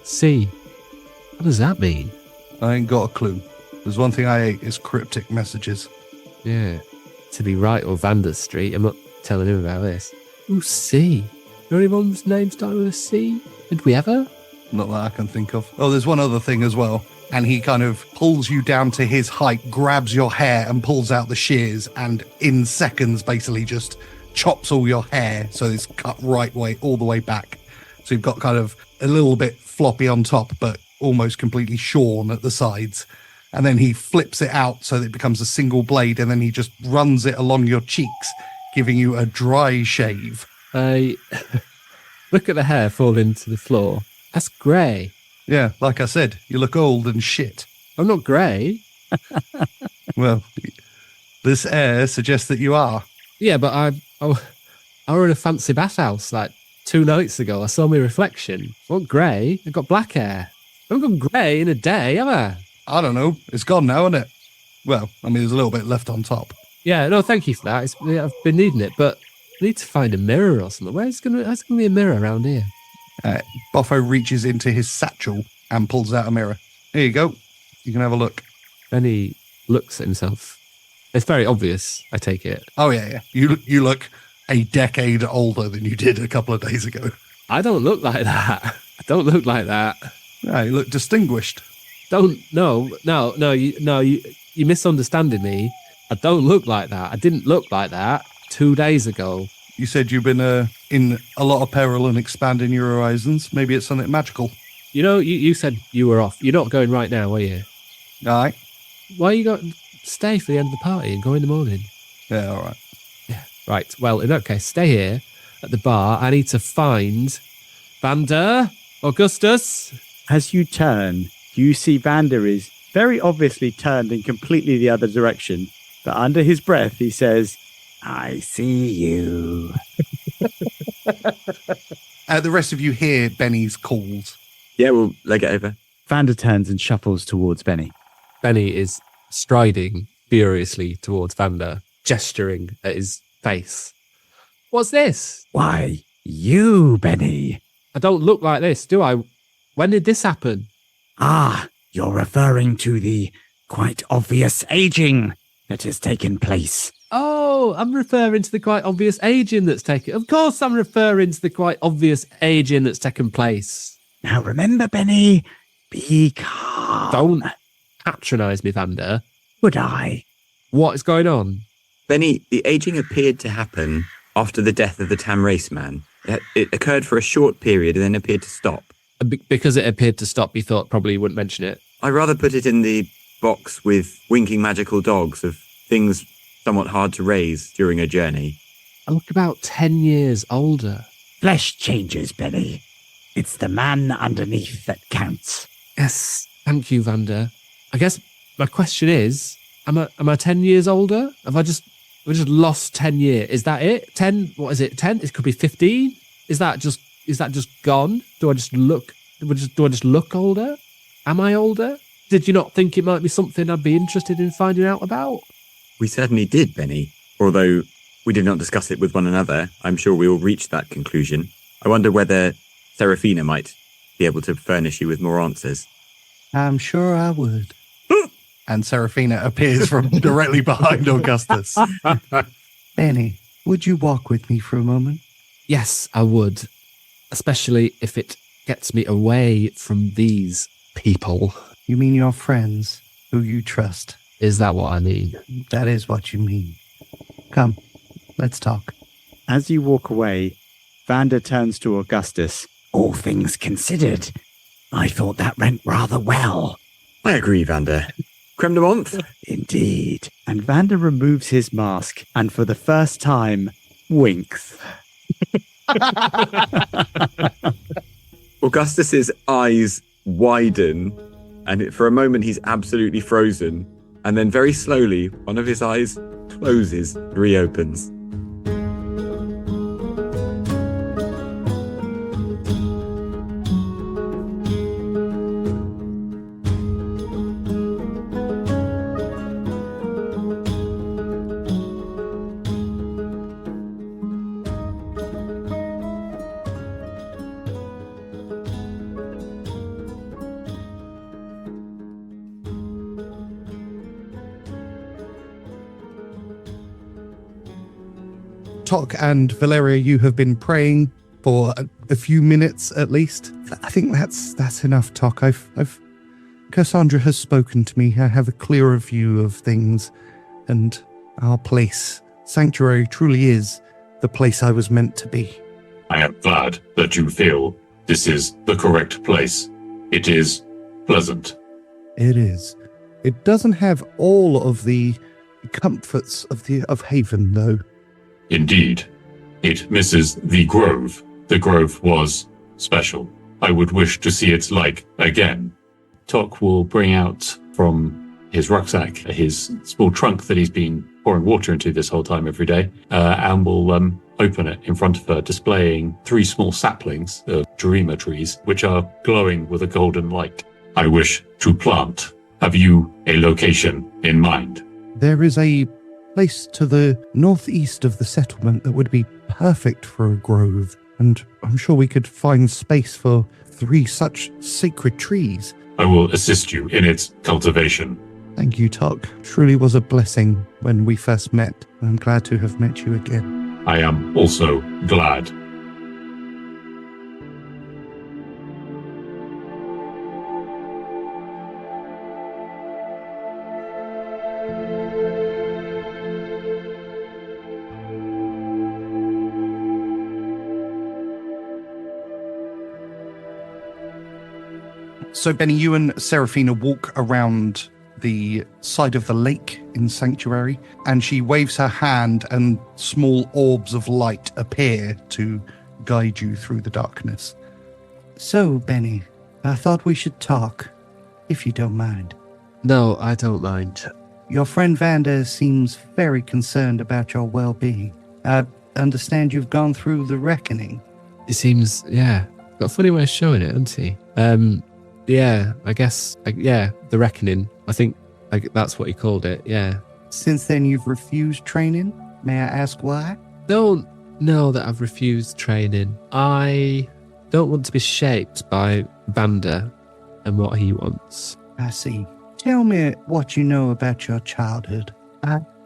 See. What does that mean? I ain't got a clue. There's one thing I hate is cryptic messages. Yeah. To be right or Vander Street, I'm not telling him about this. Ooh, C. Know anyone's name starting with a C? Did we ever? Not that I can think of. Oh, there's one other thing as well. And he kind of pulls you down to his height, grabs your hair and pulls out the shears, and in seconds basically just chops all your hair so it's cut all the way back. So you've got kind of a little bit floppy on top, but almost completely shorn at the sides. And then he flips it out so that it becomes a single blade, and then he just runs it along your cheeks, giving you a dry shave. Look at the hair falling to the floor. That's grey. Yeah, like I said, you look old and shit. I'm not grey. Well, this air suggests that you are. Yeah, but I were in a fancy bathhouse like 2 nights ago. I saw my reflection. I'm not grey. I've got black hair. I haven't gone grey in a day, have I? I don't know. It's gone now, isn't it? Well, I mean, there's a little bit left on top. Yeah, no, thank you for that. I've been needing it, but I need to find a mirror or something. There's going to be a mirror around here? Boffo reaches into his satchel and pulls out a mirror. Here you go. You can have a look. Benny looks at himself. It's very obvious, I take it. Oh, yeah. You look a decade older than you did a couple of days ago. I don't look like that. I don't look like that. Yeah, you look distinguished. No, you misunderstanding me. I don't look like that. I didn't look like that 2 days ago. You said you've been in a lot of peril and expanding your horizons. Maybe it's something magical. You know, you said you were off. You're not going right now, are you? All right. Why you got stay for the end of the party and go in the morning? Yeah, all right. Yeah, right. Well, in that case, stay here at the bar. I need to find Vander, Augustus. As you turn, you see Vander is very obviously turned in completely the other direction. But under his breath, he says, I see you. The rest of you hear Benny's calls. Yeah, we'll leg it over. Vander turns and shuffles towards Bennie. Benny is striding furiously towards Vander, gesturing at his face. What's this? Why, you, Bennie. I don't look like this, do I? When did this happen? Ah, you're referring to the quite obvious aging that has taken place. Oh, I'm referring to the quite obvious aging that's taken... Of course I'm referring to the quite obvious aging that's taken place. Now remember, Bennie, be calm. Don't patronise me, Vander. Would I? What is going on? Benny, the aging appeared to happen after the death of the Tam race man. It occurred for a short period and then appeared to stop. Because it appeared to stop, you thought probably you wouldn't mention it. I rather put it in the box with winking magical dogs of things somewhat hard to raise during a journey. I look about 10 years older. Flesh changes, Bennie. It's the man underneath that counts. Yes, thank you, Vander. I guess my question is, am I 10 years older? Have I just lost 10 years? Is that it? 10? What is it? 10? It could be 15. Is that just gone? Do I just look older? Am I older? Did you not think it might be something I'd be interested in finding out about? We certainly did, Benny. Although we did not discuss it with one another, I'm sure we all reached that conclusion. I wonder whether Serafina might be able to furnish you with more answers. I'm sure I would. And Serafina appears from directly behind Augustus. Bennie, would you walk with me for a moment? Yes, I would. Especially if it gets me away from these people. You mean your friends, who you trust? Is that what I mean? That is what you mean. Come, let's talk. As you walk away, Vander turns to Augustus. All things considered, I thought that went rather well. I agree, Vander. Creme de menthe? Indeed. And Vander removes his mask and for the first time, winks. Augustus's eyes widen, and for a moment he's absolutely frozen. And then very slowly, one of his eyes closes, reopens. Tock and Valeria, you have been praying for a few minutes at least. I think that's enough, Tock. Cassandra has spoken to me. I have a clearer view of things, and our place, Sanctuary, truly is the place I was meant to be. I am glad that you feel this is the correct place. It is pleasant. It is. It doesn't have all of the comforts of Haven, though. Indeed. It misses the Grove. The Grove was special. I would wish to see its like again. Tock will bring out from his rucksack his small trunk that he's been pouring water into this whole time every day, and will open it in front of her, displaying 3 small saplings of Jurima trees, which are glowing with a golden light. I wish to plant. Have you a location in mind? There is a place to the northeast of the settlement that would be perfect for a grove, and I'm sure we could find space for 3 such sacred trees. I will assist you in its cultivation. Thank you, Tock. Truly was a blessing when we first met. I'm glad to have met you again. I am also glad. So, Benny, you and Seraphina walk around the side of the lake in Sanctuary, and she waves her hand and small orbs of light appear to guide you through the darkness. So, Benny, I thought we should talk, if you don't mind. No, I don't mind. Your friend Vander seems very concerned about your well-being. I understand you've gone through the reckoning. It seems, got a funny way of showing it, hasn't he? Yeah, I guess, the reckoning. I think that's what he called it, yeah. Since then, you've refused training? May I ask why? Don't know that I've refused training. I don't want to be shaped by Vander and what he wants. I see. Tell me what you know about your childhood.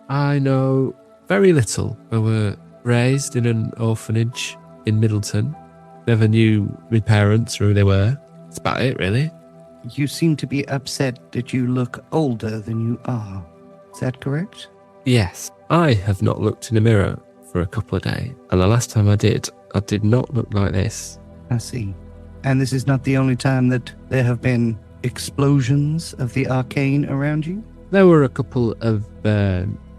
I know very little. I were raised in an orphanage in Middleton. Never knew my parents or who they were. That's about it, really. You seem to be upset that you look older than you are. Is that correct? Yes. I have not looked in a mirror for a couple of days. And the last time I did not look like this. I see. And this is not the only time that there have been explosions of the arcane around you? There were a couple of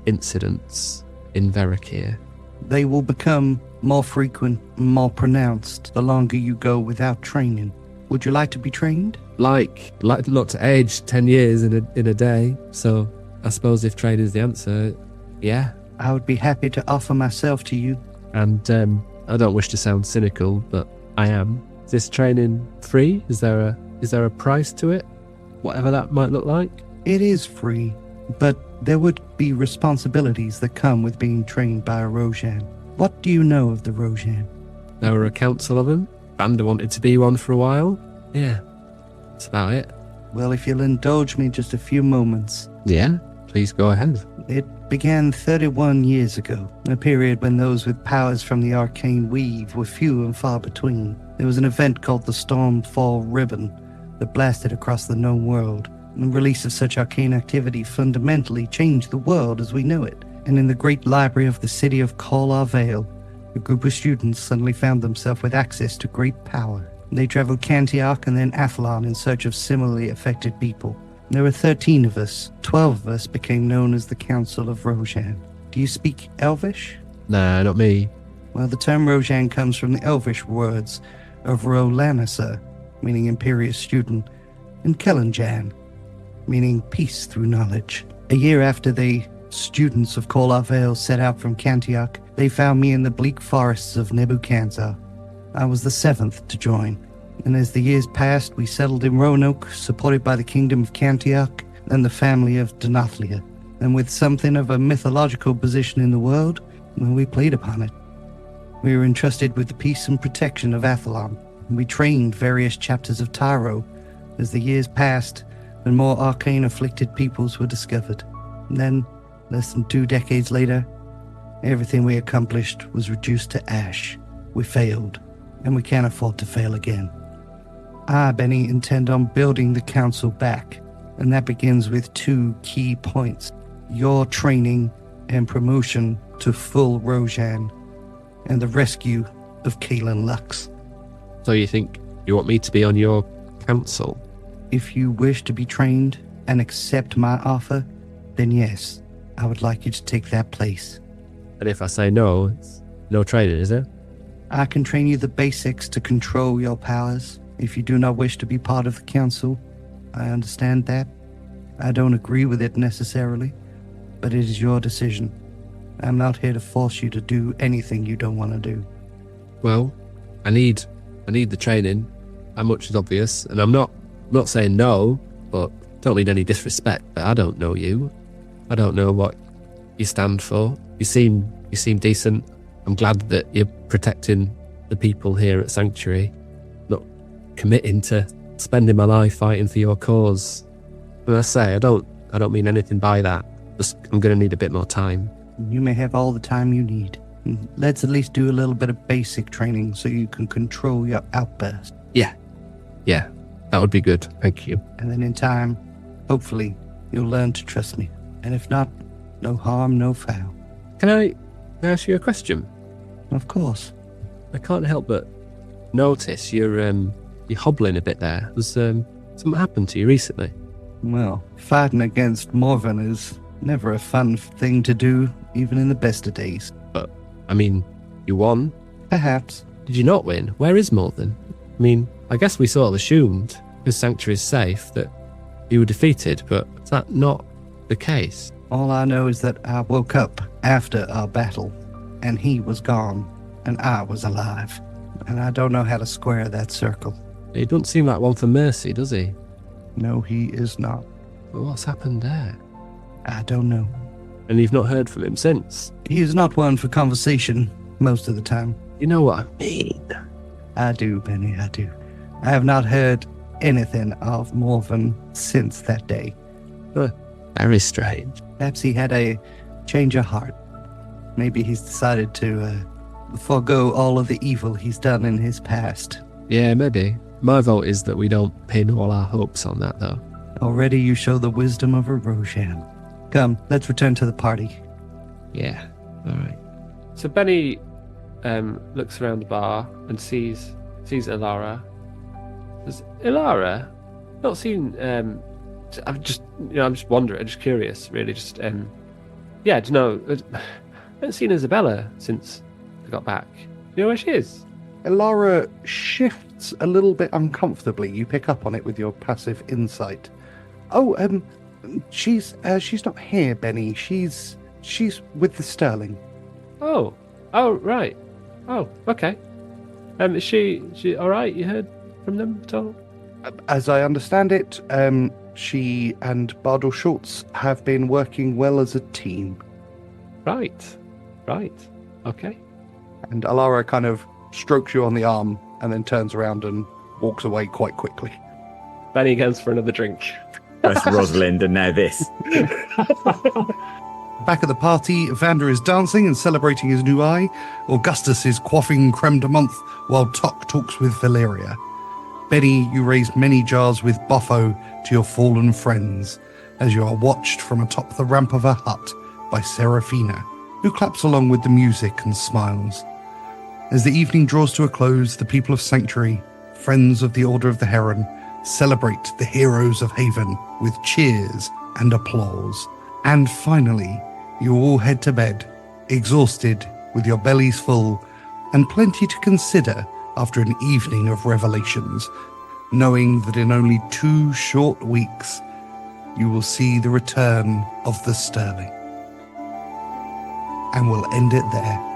incidents in Veracure. They will become more frequent, more pronounced, the longer you go without training. Would you like to be trained? Like not to age 10 years in a day. So I suppose if training is the answer, yeah. I would be happy to offer myself to you. And I don't wish to sound cynical, but I am. Is this training free? Is there a price to it? Whatever that might look like? It is free, but there would be responsibilities that come with being trained by a Rojan. What do you know of the Rojan? There were a council of them. Vander wanted to be one for a while. Yeah, that's about it. Well, if you'll indulge me just a few moments. Yeah, please go ahead. It began 31 years ago, a period when those with powers from the arcane weave were few and far between. There was an event called the Stormfall Ribbon that blasted across the known world. The release of such arcane activity fundamentally changed the world as we know it. And in the great library of the city of Call Vale, a group of students suddenly found themselves with access to great power. They traveled Cantioch and then Athlon in search of similarly affected people. There were 13 of us. 12 of us became known as the Council of Rojan. Do you speak Elvish? Nah, not me. Well, the term Rojan comes from the Elvish words of Rolanasa, meaning imperious student, and Kellanjan, meaning peace through knowledge. A year after the students of Call Vale set out from Cantioch, they found me in the bleak forests of Nebuchadnezzar. I was the 7th to join, and as the years passed, we settled in Roanoke, supported by the kingdom of Cantioch and the family of Denothlia. And with something of a mythological position in the world, well, we played upon it. We were entrusted with the peace and protection of Athlon, and we trained various chapters of Tyro. As the years passed, and more arcane-afflicted peoples were discovered. And then, less than 2 decades later, everything we accomplished was reduced to ash. We failed, and we can't afford to fail again. I, Benny, intend on building the council back, and that begins with 2 key points. Your training and promotion to full Rojan, and the rescue of Kaelin Lux. So you think you want me to be on your council? If you wish to be trained and accept my offer, then yes, I would like you to take that place. And if I say no, it's no training, is it? I can train you the basics to control your powers. If you do not wish to be part of the council, I understand that. I don't agree with it necessarily, but it is your decision. I'm not here to force you to do anything you don't want to do. Well, I need the training. How much is obvious, and I'm not saying no, but don't mean any disrespect, but I don't know you. I don't know what you stand for. You seem decent. I'm glad that you're protecting the people here at Sanctuary, not committing to spending my life fighting for your cause. And I say, I don't mean anything by that. Just, I'm going to need a bit more time. You may have all the time you need. Let's at least do a little bit of basic training so you can control your outburst. Yeah, that would be good. Thank you. And then in time, hopefully, you'll learn to trust me. And if not, no harm, no foul. Can I ask you a question? Of course. I can't help but notice you're hobbling a bit there. Has something happened to you recently? Well, fighting against Morrison is never a fun thing to do, even in the best of days. But, I mean, you won. Perhaps. Did you not win? Where is Morrison? I mean, I guess we sort of assumed, because Sanctuary is safe, that you were defeated, but is that not the case? All I know is that I woke up after our battle, and he was gone, and I was alive. And I don't know how to square that circle. He doesn't seem like one for mercy, does he? No, he is not. But what's happened there? I don't know. And you've not heard from him since? He is not one for conversation most of the time. You know what I mean? I do, Bennie, I do. I have not heard anything of Morrison since that day. Very strange. Perhaps he had a change of heart. Maybe he's decided to forego all of the evil he's done in his past. Yeah, maybe. My vote is that we don't pin all our hopes on that, though. Already you show the wisdom of a Roshan. Come, let's return to the party. Yeah, all right. So Bennie looks around the bar and sees Ilara. Has Ilara not seen? I'm just wondering. I'm just curious, really. Just do you know? I haven't seen Isabella since I got back. Do you know where she is? Ilara shifts a little bit uncomfortably. You pick up on it with your passive insight. Oh, she's not here, Bennie. She's with the Sterling. Oh, right. Oh, okay. Is she all right? You heard from them at all? As I understand it, she and Bardell Schultz have been working well as a team. Right. Okay. And Ilara kind of strokes you on the arm and then turns around and walks away quite quickly. Bennie goes for another drink. First Rosalind and now this. Back at the party, Vander is dancing and celebrating his new eye. Augustus is quaffing creme de menthe while Tock talks with Valeria. Bennie, you raise many jars with Boffo to your fallen friends as you are watched from atop the ramp of her hut by Serafina, who claps along with the music and smiles. As the evening draws to a close, the people of Sanctuary, friends of the Order of the Heron, celebrate the heroes of Haven with cheers and applause. And finally, you all head to bed, exhausted, with your bellies full, and plenty to consider after an evening of revelations, knowing that in only 2 short weeks, you will see the return of the Sterling. And we'll end it there.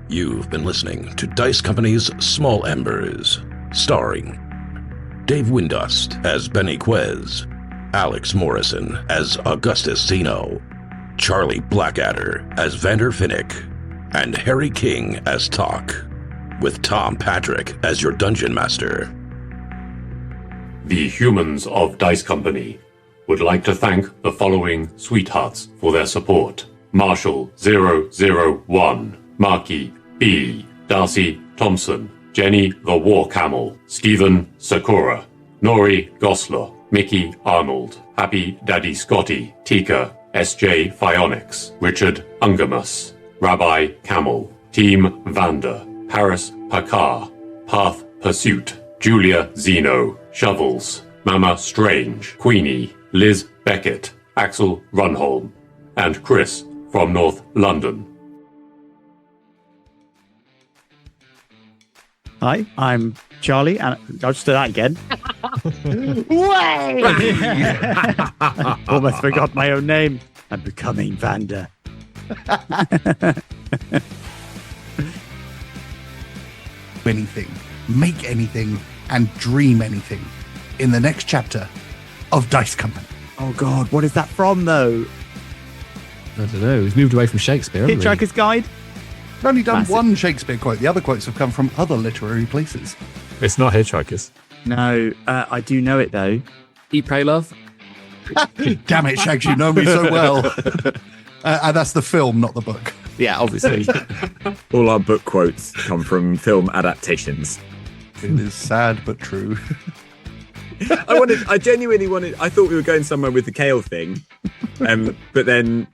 You've been listening to Dice Company's Small Embers, starring Dave Windust as Bennie Quez, Alex Morrison as Augustus Zeno, Charlie Blackadder as Vander Finnick, and Harry King as Tock, with Tom Patrick as your Dungeon Master. The humans of Dice Company would like to thank the following sweethearts for their support. Marshall 001, Marky B, Darcy Thompson, Jenny the War Camel, Stephen Sakura, Nori Gosler, Mickey Arnold, Happy Daddy Scotty, Tika, S.J. Phionics, Richard Ungamus, Rabbi Camel, Team Vander, Paris Pakar, Path Pursuit, Julia Zeno, Shovels, Mama Strange, Queenie, Liz Beckett, Axel Runholm, and Chris from North London. Hi, I'm Charlie, and I'll just do that again. Almost forgot my own name. I'm becoming Vander. Anything, make anything, and dream anything in the next chapter of Dice Company. Oh God, what is that from though? I don't know. He's moved away from Shakespeare. hasn't he? Hitchhiker's Guide? I've only done Massive. one Shakespeare quote. The other quotes have come from other literary places. It's not Hitchhikers. No, I do know it though. Eat, Pray, Love. Damn it, Shags, you know me so well. And that's the film, not the book. Yeah, obviously. All our book quotes come from film adaptations. It is sad but true. I genuinely wanted, I thought we were going somewhere with the kale thing. But then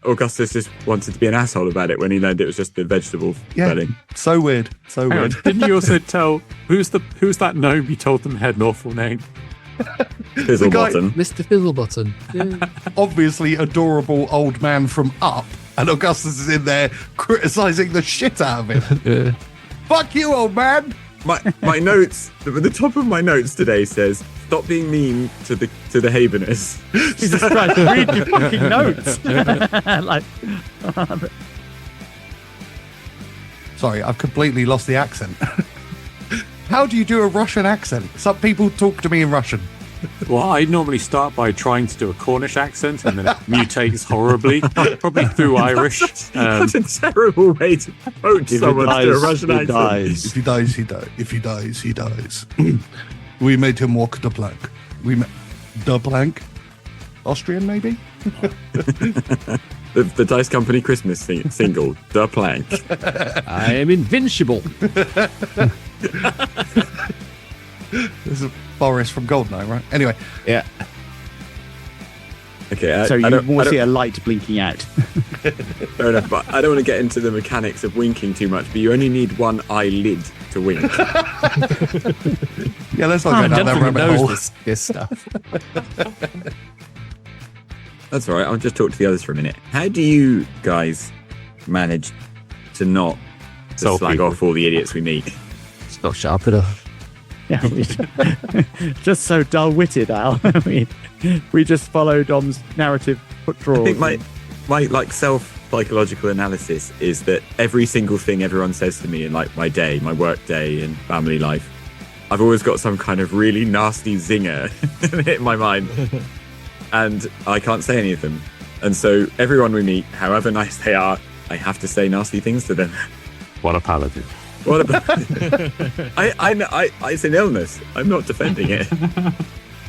Augustus just wanted to be an asshole about it when he learned it was just the vegetable spelling. So weird. So Hang on, weird. didn't you also tell who's that gnome you told them had an awful name? Fizzlebottom. Mr. Fizzlebottom. Yeah. Obviously adorable old man from Up, and Augustus is in there criticising the shit out of him. Yeah. Fuck you, old man! My notes, the top of my notes today says, "Stop being mean to the Haveners." Jesus Christ, read your fucking notes. Like, Sorry, I've completely lost the accent. How do you do a Russian accent? Some people talk to me in Russian. Well, I normally start by trying to do a Cornish accent, and then it mutates horribly, probably through Irish. That's a terrible way to approach someone to do a Russian accent. If he dies, he dies. If he dies, he dies. We made him walk the plank. The plank? Austrian, maybe? The Dice Company Christmas single, The Plank. I am invincible. This is Boris from Goldeneye, right? Anyway. Yeah. Okay, so you will see a light blinking out. Fair enough, but I don't want to get into the mechanics of winking too much, but you only need one eyelid to wink. Yeah, let's not go down that rabbit hole. This stuff. That's all right, I'll just talk to the others for a minute. How do you guys manage to not Solve slag people. off all the idiots we meet? It's not sharp enough. Yeah, just so dull-witted, Al. I mean, we just follow Dom's narrative foot draws. I think my like self-psychological analysis is that every single thing everyone says to me in like my day, my work day and family life, I've always got some kind of really nasty zinger in my mind. And I can't say any of them. And so everyone we meet, however nice they are, I have to say nasty things to them. What a paladin. What about it's an illness. I'm not defending it.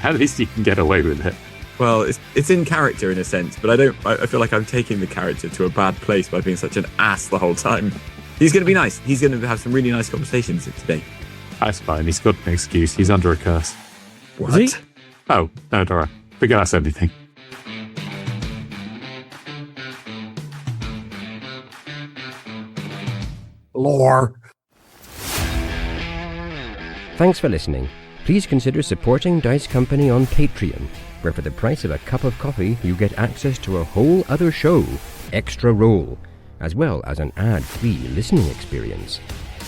At least you can get away with it. Well, it's in character in a sense, but I feel like I'm taking the character to a bad place by being such an ass the whole time. He's going to be nice. He's going to have some really nice conversations today. That's fine. He's got an excuse. He's under a curse. What? Is he? Oh, no, don't worry. Forget I said anything. Lore. Thanks for listening. Please consider supporting Dice Company on Patreon, where for the price of a cup of coffee you get access to a whole other show, Extra Roll, as well as an ad-free listening experience.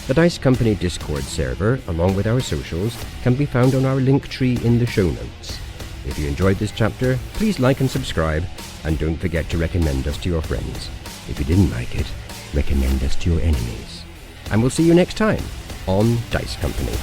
The Dice Company Discord server, along with our socials, can be found on our Linktree in the show notes. If you enjoyed this chapter, please like and subscribe, and don't forget to recommend us to your friends. If you didn't like it, recommend us to your enemies. And we'll see you next time on Dice Company.